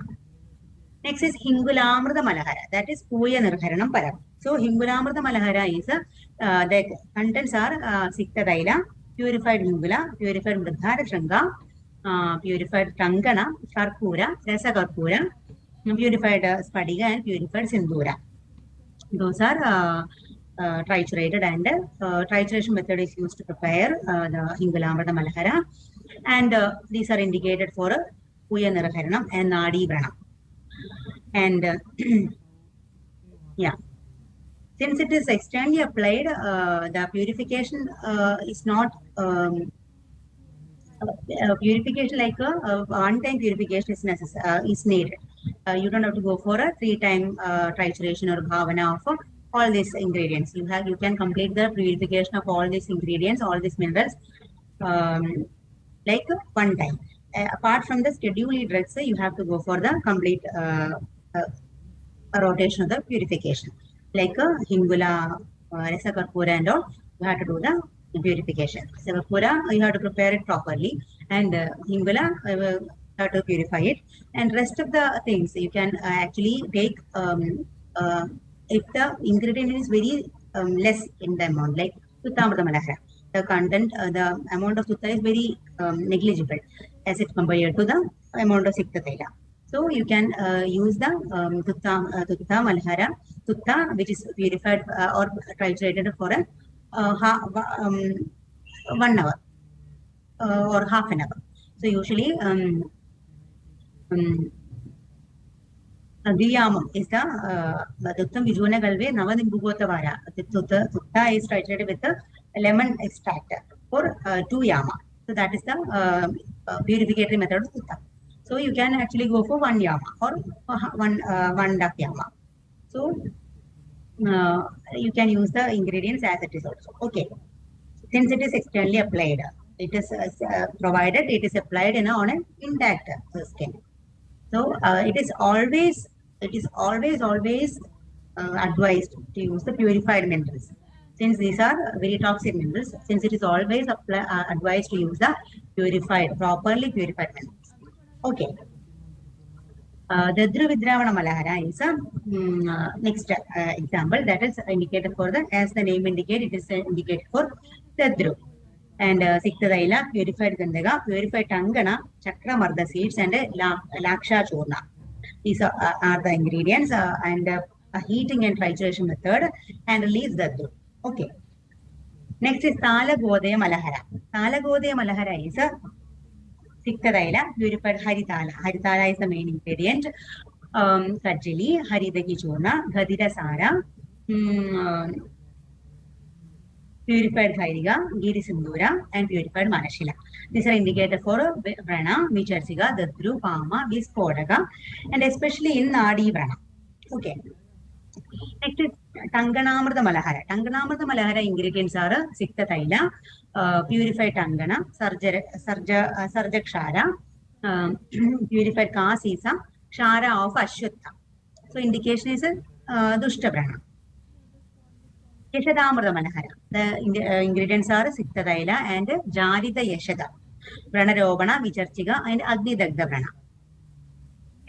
Next is Hingulamrita Malahara, that is Puya Nirharanam Param. So Hingulamrita Malahara is the contents are Sikta Taila, purified Hingula, purified Mridhara Shranga, purified Tangana, Sharpura, Rasa Karpura, purified Spadiga and purified Sindhura. Those are triturated and trituration method is used to prepare the Hingulamrita Malahara, and these are indicated for Puya Nirharanam and Nadi Vrana. And yeah, since it is externally applied, the purification is not purification like a one-time purification is needed. You don't have to go for a 3-time trituration or bhavana of all these ingredients. You can complete the purification of all these ingredients, all these minerals, like one time. Apart from the scheduled drugs, you have to go for the complete rotation of the purification. Like Hingula, Rasa Karpura and all, you have to do the purification. Rasa Karpura, you have to prepare it properly, and Hingula, you have to purify it. And rest of the things, you can actually take, if the ingredient is very less in the amount, like Uttamrita Malahara. The content, the amount of Tutta is very negligible as it compared to the amount of Sikta Taila. So you can use the Tutta Malahara, Tutta which is purified or triturated for a 1 hour or half an hour. So usually Viyamam is the Duttam Vijuna Galve, Navadim Bugotavara. Tutta is treated with the lemon extract for 2 yama. So that is the purificatory method of Tutta. So you can actually go for 1 yama or 1.5 yama. So you can use the ingredients as it is also. Okay. Since it is externally applied, it is provided it is applied on an intact skin. So it is always advised to use the purified minerals. Since these are very toxic minerals, since it is always advised to use the properly purified minerals. Okay. Dadru Vidravana Malahara is a next example that is indicated for the, as the name indicates, it is indicated for Dadru. And Siktadaila, purified Gandaga, purified Tangana, Chakramarda seeds, and Laksha Churna. These are the ingredients and a heating and trituration method and release Dadru. Okay. Next is Thala Godaya Malahara. Thala Godaya Malahara is a Siktadaila, purified Harithala. Harithala is the main ingredient. Kajili, Haridaki Churna, Gadira Sara, purified Thairiga, Giri Sindura, and purified Manashila. These are indicated for Vrana, Vicharsiga, Dadru, Pama, Vispodaga, and especially in Nadi Vrana. Okay. Next is Tanganamrta Malahara. Tanganamrta Malahara ingredients are Sikta Thaila, purified Tangana, Sarjakshara, purified Kasisa, Shara of Ashutta. So indication is Dushta Vrana. Yashadamrta Malahara. The ingredients are Sikta Thaila and Jarita Yashada. Pranarobana, Vicharchiga, and Agni Dagda Prana.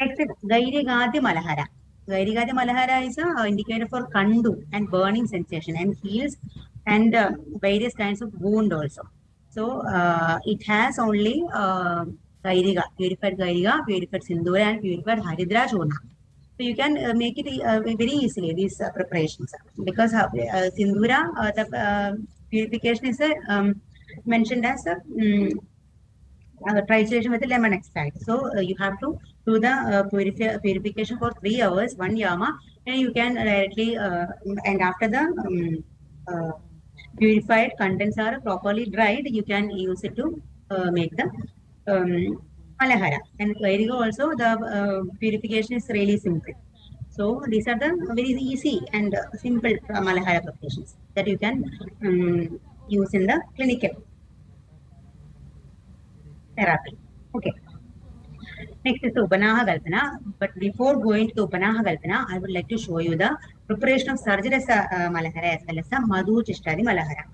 Next is Gairigati Malahara. Gairigati Malahara is indicator for Kandu and burning sensation and heals and various kinds of wound also. So it has only Gairiga, purified Sindura, and purified Haridra Churna. So you can make it very easily, these preparations. Because Sindura, the purification is mentioned as trituration with lemon extract. So you have to do the purification for 3 hours, 1 yama, and you can directly, and after the purified contents are properly dried, you can use it to make the malahara. And Vairiga also, the purification is really simple. So these are the very easy and simple malahara preparations that you can use in the clinical therapy. Okay. Next is the Upanaha Kalpana. But before going to the Upanaha Kalpana, I would like to show you the preparation of Sarjarasa Malahara as well as the Madhu Chishtadi Malahara.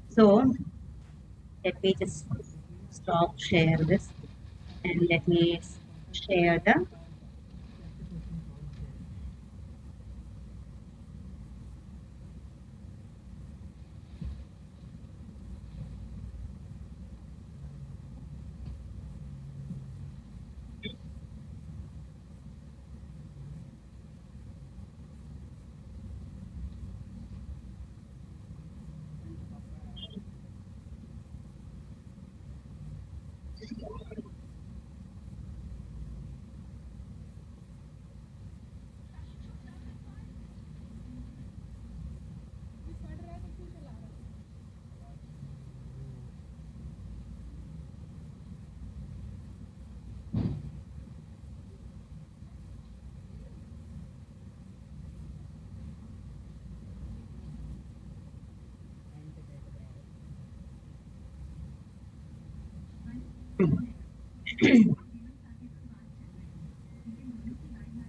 So let me just stop share this and let me share the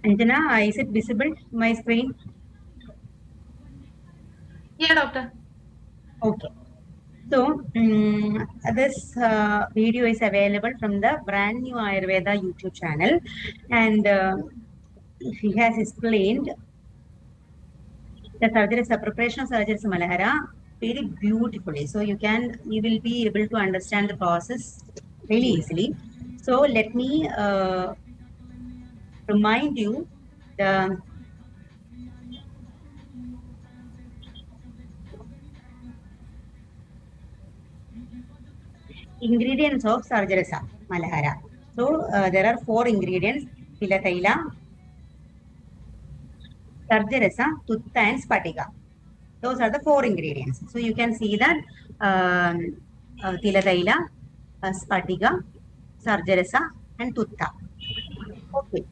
Anjana, is it visible my screen? Yeah, doctor. Okay. So this video is available from the brand new Ayurveda YouTube channel, and he has explained the surgery, the preparation of surgery Malahara very beautifully. So you will be able to understand the process really easily. So let me remind you the Ingredients of Sarjarasa Malahara. So there are 4 ingredients: Tilataila, Sarjarasa, Tutta, and Spatiga. Those are the 4 ingredients. So you can see that Tilataila, Spatiga, Sarjarasa, and Tutta. Okay.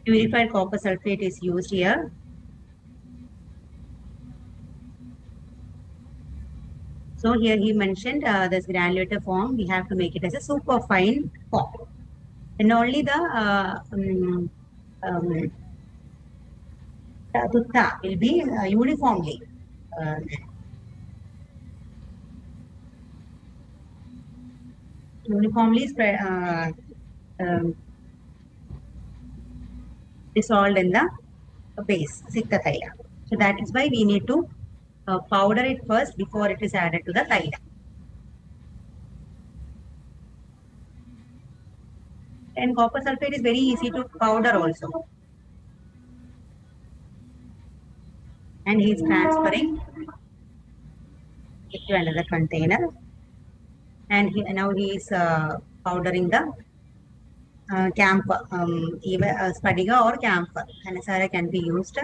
Purified copper sulfate is used here. So here he mentioned this granulated form, we have to make it as a super fine form. And only the um, tutta will be uniformly uh, spread, dissolved in the base, Sikta Thaila. So that is why we need to powder it first before it is added to the Thaila. And copper sulfate is very easy to powder also. And he is transferring it to another container. And now he is powdering the camphor, even spadiga or camphor. Panasara can be used.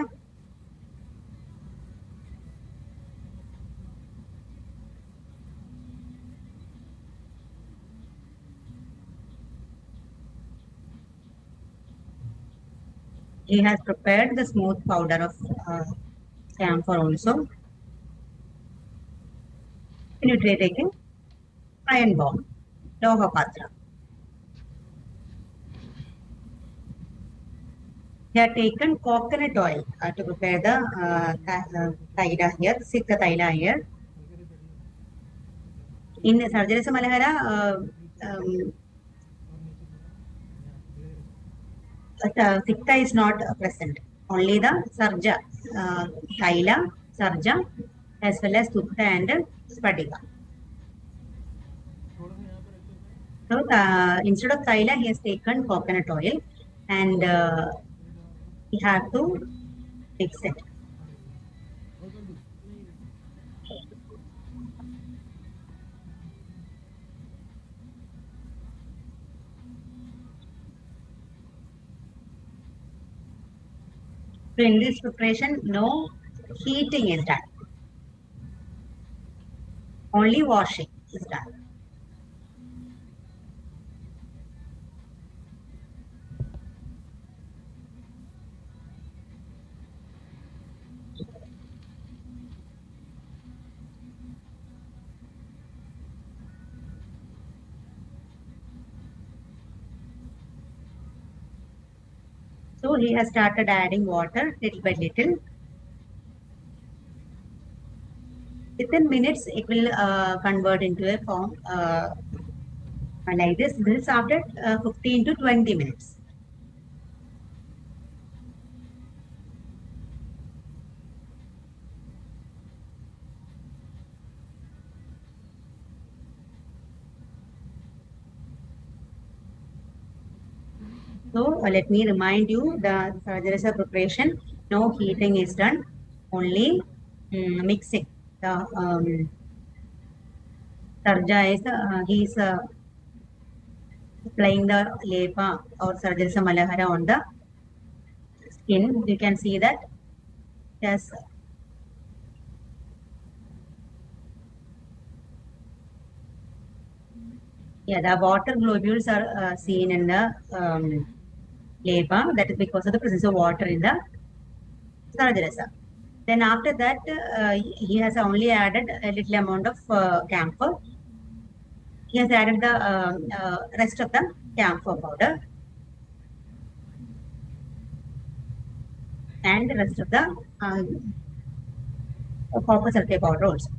He has prepared the smooth powder of camphor also. And you take an iron bowl, Loha Patra. They have taken coconut oil to prepare the taida here, Sikha taida here. In Sarjarasa Malahara, Sikta is not present. Only the Sarja, Taila, Sarja, as well as Tutta and Spadiga. So instead of Taila, he has taken coconut oil and we have to mix it. So in this preparation, no heating is done. Only washing is done. So he has started adding water little by little. Within minutes, it will convert into a form like this. This is after 15 to 20 minutes. So let me remind you the Sarjarasa preparation. No heating is done. Only mixing. The Sarja is he is applying the lepa or Sarjarasa Malahara on the skin. You can see that. Yes. Yeah, the water globules are seen in the lepa. That is because of the presence of water in the Sarjarasa. Then after that, he has only added a little amount of camphor. He has added the rest of the camphor powder and the rest of the copper sulfate powder also.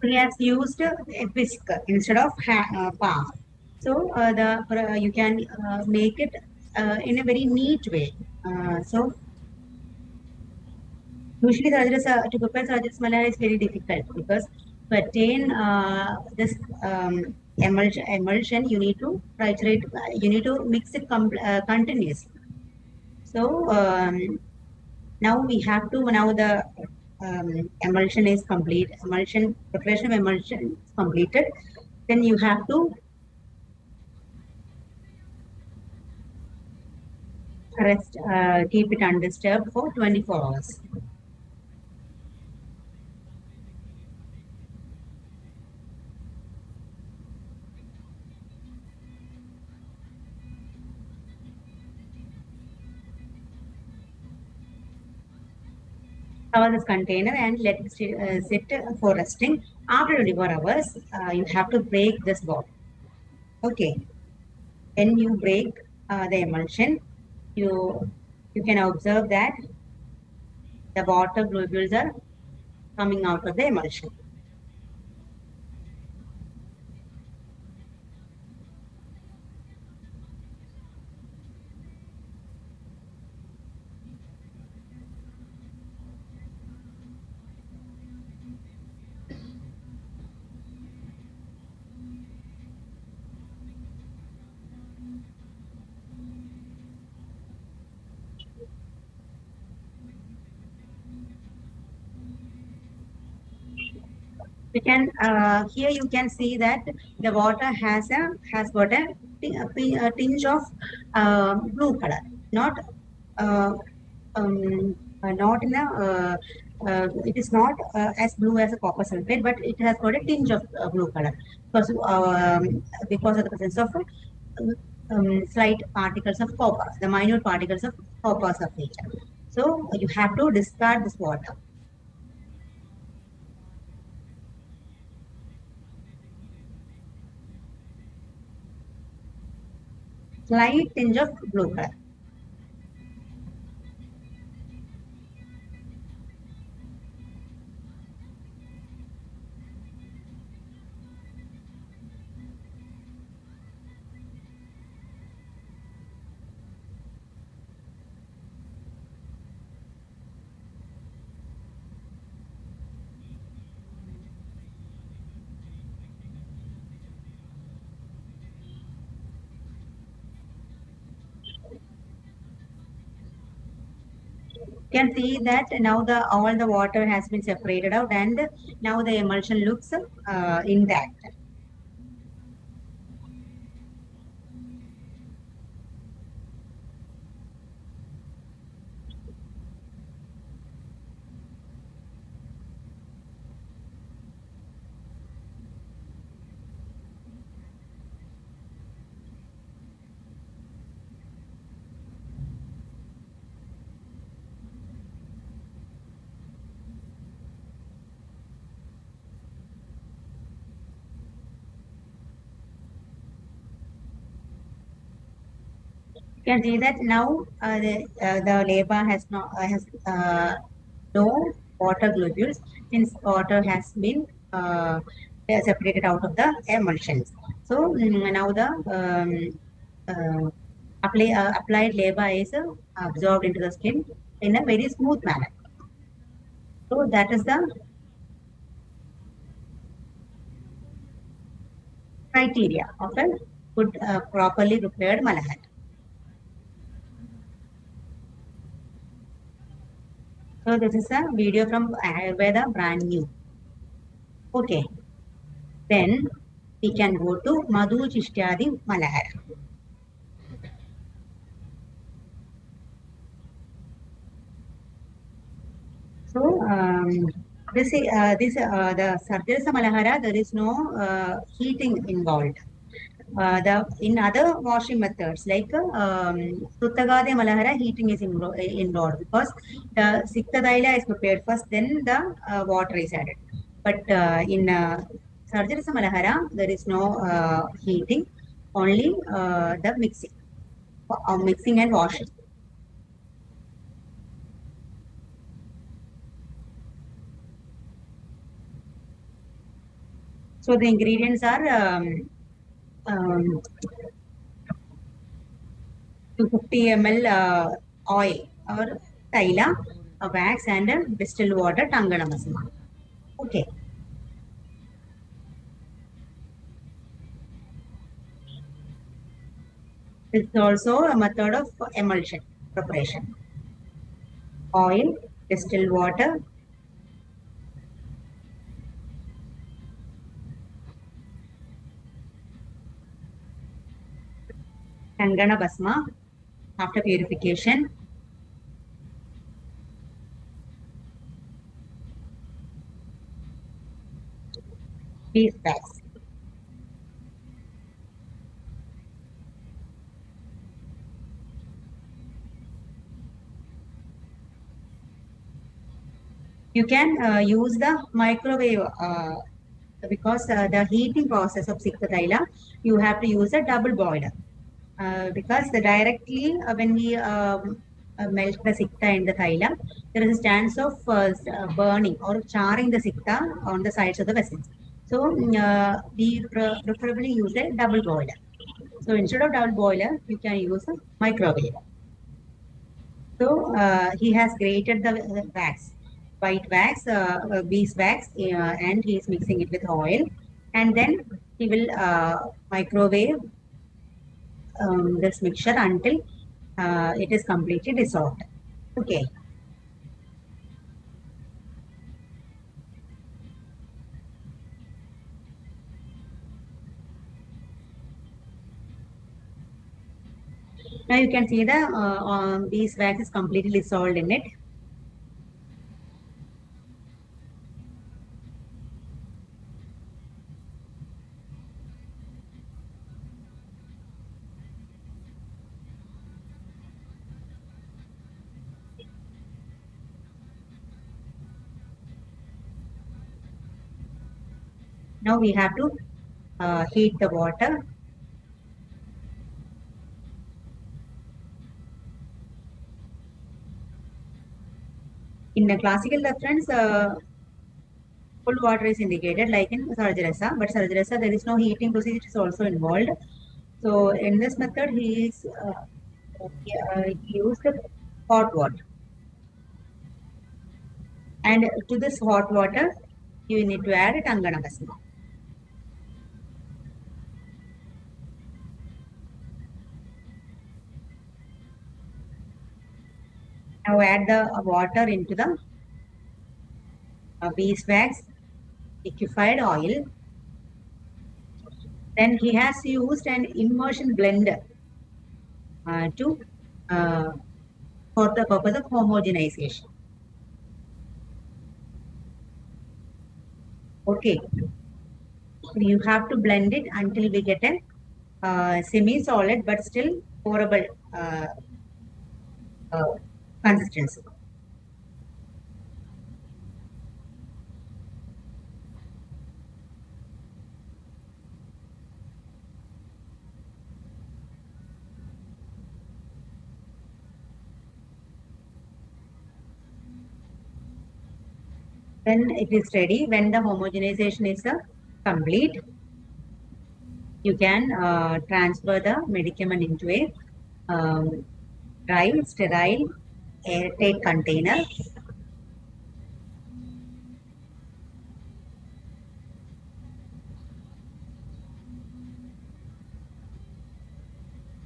He has used a whisk instead of palm. So you can make it in a very neat way. So usually to prepare Rajas Malaya is very difficult because to attain this emulsion, you need to titrate, you need to mix it continuously. So now we have to, now the emulsion is complete, preparation of emulsion is completed, then you have to rest, keep it undisturbed for 24 hours. Cover this container and let it sit for resting. After 24 hours, you have to break this bottle. Okay. When you break the emulsion, you you can observe that the water globules are coming out of the emulsion. We can here you can see that the water has got a tinge of blue color, not uh, not in a it is not as blue as a copper sulfate, but it has got a tinge of blue color because of the presence of slight particles of copper, the minute particles of copper sulfate. So you have to discard this water. Slight tinge of blue color. You can see that now the all the water has been separated out and now the emulsion looks intact. You can see that now the leva has no water globules since water has been separated out of the emulsions. So now the applied leva is absorbed into the skin in a very smooth manner. So that is the criteria of a good, properly prepared malahar. So this is a video from Ayurveda brand new. Okay, then we can go to Madhu Chishyadi malahar. So the Sarjarasa malahara, there is no heating involved. In other washing methods like Suttagade Malahara, heating is involved because the Sikta Daila is prepared first, then the water is added. But in Sarjarasa Malahara, there is no heating, only the mixing and washing. So the ingredients are 250 ml oil or taila, wax and distilled water, Tangana masala. Okay. It's also a method of emulsion preparation. Oil, distilled water, Tangana basma after purification, beef wax. You can use the microwave because the heating process of Sikha Taila, you have to use a double boiler. Because directly when we melt the Sikta in the Taila, there is a chance of burning or charring the Sikta on the sides of the vessels. So we preferably use a double boiler. So instead of double boiler, you can use a microwave. So he has created the wax, white wax, beeswax, and he is mixing it with oil. And then he will microwave this mixture until it is completely dissolved. Okay. Now you can see the beeswax is completely dissolved in it. Now we have to heat the water. In a classical reference, cold water is indicated like in Sarjarasa, but Sarjarasa there is no heating procedure is also involved. So in this method, he used hot water, and to this hot water, you need to add Tangana basma. Now add the water into the beeswax liquefied oil. Then he has used an immersion blender to uh, for the purpose of homogenization. Okay, you have to blend it until we get a semi-solid but still pourable uh, consistency. When it is ready, when the homogenization is complete, you can transfer the medicament into a dry, sterile, airtight container.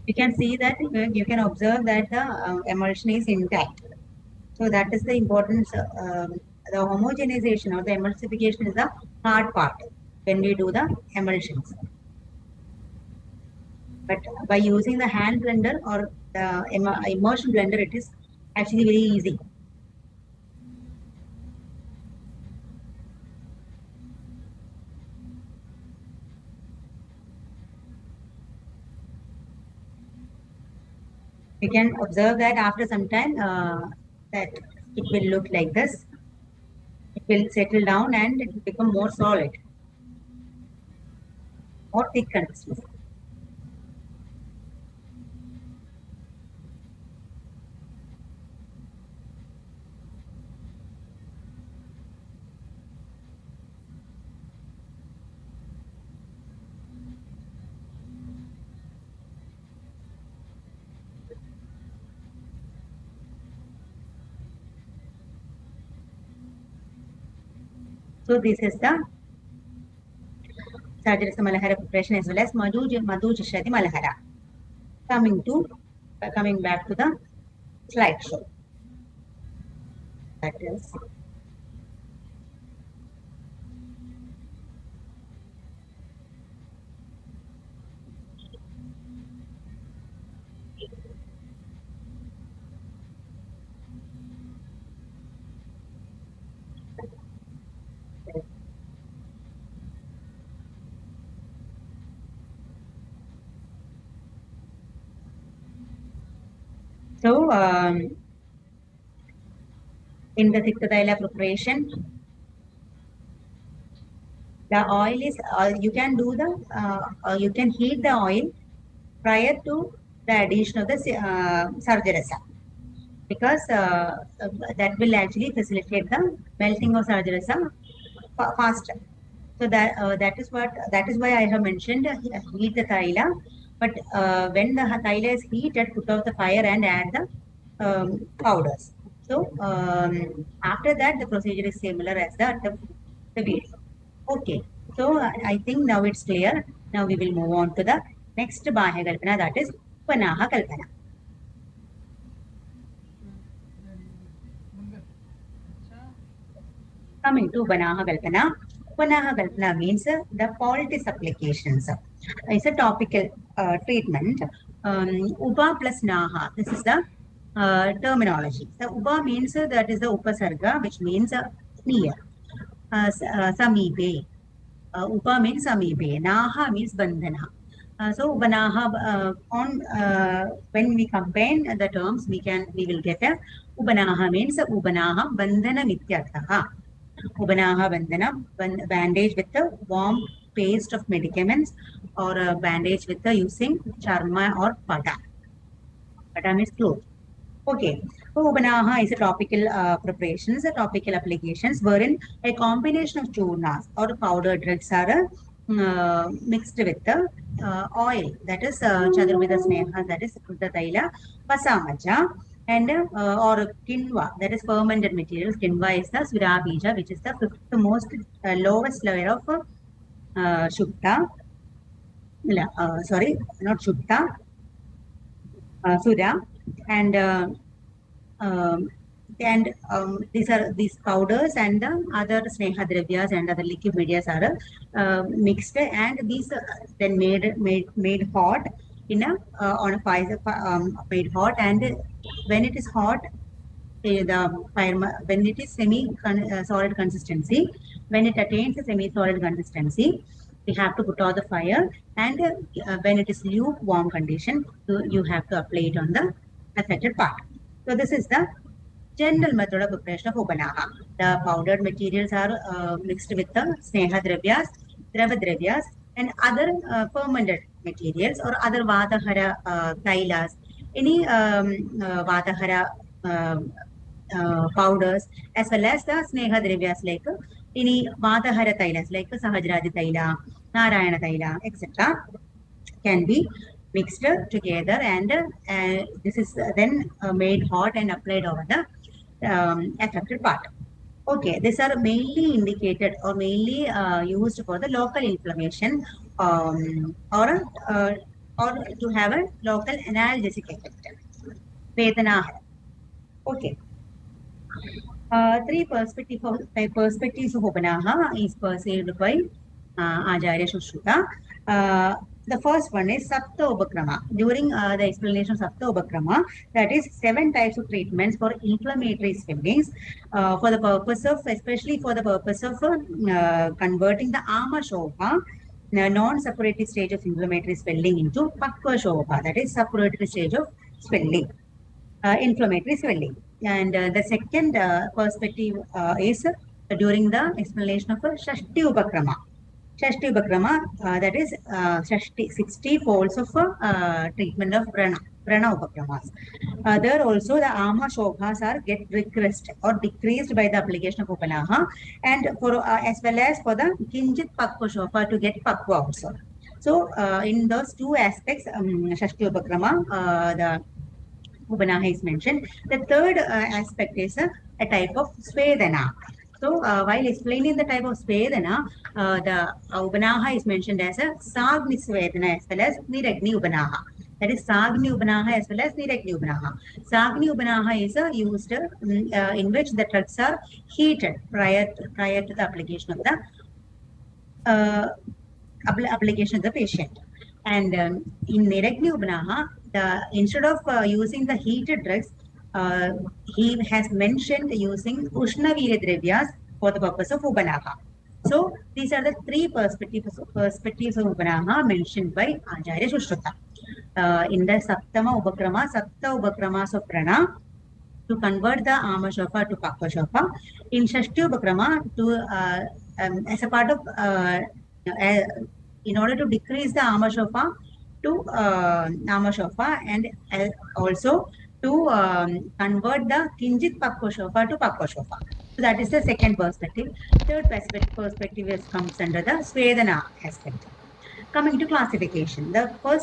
You can see that you can observe that the emulsion is intact. So that is the importance. The homogenization or the emulsification is the hard part when we do the emulsions. But by using the hand blender or the immersion blender, it is actually very easy. You can observe that after some time that it will look like this. It will settle down and it will become more solid, more thick consistency. So this is the Sarjarasa Malahara preparation as well as Madhu Jishati Malahara. Coming back to the slideshow. That is so in the Tikta preparation, the oil is you can do the you can heat the oil prior to the addition of the Sarjarasa, because that will actually facilitate the melting of Sarjarasa faster. So that is why I have mentioned heat the thaila. But when the thaila is heated, put out the fire and add the powders. So after that, the procedure is similar as the video. Okay. So I think now it's clear. Now we will move on to the next Bahya Kalpana, that is Upanaha Kalpana. Coming to Upanaha Kalpana. Upanaha Kalpana means the poultice applications. It's a topical treatment. Upa plus Naha. This is the terminology. So Upa means that is the Upasarga, which means near. Samibe. Upa means Samibe. Naha means Bandhana. So Ubanaha when we combine the terms, we will get a Ubanaha means Ubanaha Bandhana Mityarthaha. Ubanaha Bandhana, bandage with a warm paste of medicaments, or a bandage with using charma or pata. Pata means cloth. Okay, so Ubanaha is a topical preparations, a topical applications wherein a combination of churnas or powdered drugs are mixed with the oil, that is Chaturveda Sneha, that is Kruta Taila, Pasamaja, and or Kinva, that is fermented materials. Kinva is the Surabija, which is the fifth most lowest layer of Shukta. Sorry, not Shukta, Sura, and these powders and the other sneha dravyas and other liquid medias are mixed, and these then made hot in a on a fire, made hot, and when it is hot, the fire, when it is solid consistency, when it attains a semi solid consistency, we have to put out the fire, and when it is lukewarm condition, you have to apply it on the affected part. So this is the general method of preparation of Upanaha. The powdered materials are mixed with the Sneha Dravyas, Drava Dravyas, and other fermented materials or other Vadahara Tailas, any Vadahara powders, as well as the Sneha Dravyas like any Vadahara Tailas like Sahajradi Taila, Narayana Taila, etc. can be mixed together, and this is then made hot and applied over the affected part. Okay, these are mainly indicated or mainly used for the local inflammation, or to have a local analgesic effect. Vedana. Okay. Three perspectives of Upanaha is perceived by Acharya Shushruta. The first one is Sapta Upakrama. During the explanation of Sapta Upakrama, that is 7 types of treatments for inflammatory swellings, for the purpose of, especially for the purpose of converting the Ama Shobha, non-suppuratory stage of inflammatory swelling, into Pakva Shobha, that is suppuratory stage of swelling, inflammatory swelling. And the second perspective is during the explanation of Shashti Upakrama. Shashti Upakrama, that is 60 folds of treatment of Prana Upakramas. There also the Ama Shobhas are get regressed or decreased by the application of Upanaha, and for as well as for the Kinjit Pakva Shobha to get Pakva also. So in those two aspects, Shashti Upakrama, the Upanaha is mentioned. The third aspect is a type of Svedana. So, while explaining the type of Svedana, the Upanaha is mentioned as a Sagni Svedana as well as Niragni Upanaha. That is Sagni Upanaha as well as Niragni Upanaha. Sagni Upanaha is used in which the drugs are heated prior to the application of the application of the patient. And in Niragni Upanaha, instead of using the heated drugs, he has mentioned using Ushna Veera for the purpose of Upanaha. So these are the three perspectives of Upanaha mentioned by Acharya Sushruta. In the Saptama Upakramas of Prana, to convert the Amashopa to Pakvashopa. In Shashti Upakrama, as a part of in order to decrease the Amashopa to Amashopa, and also to convert the Kinjit Pakvashopa to Pakvashopa. So that is the second perspective. Third perspective comes under the Svedana aspect. Coming to classification, the first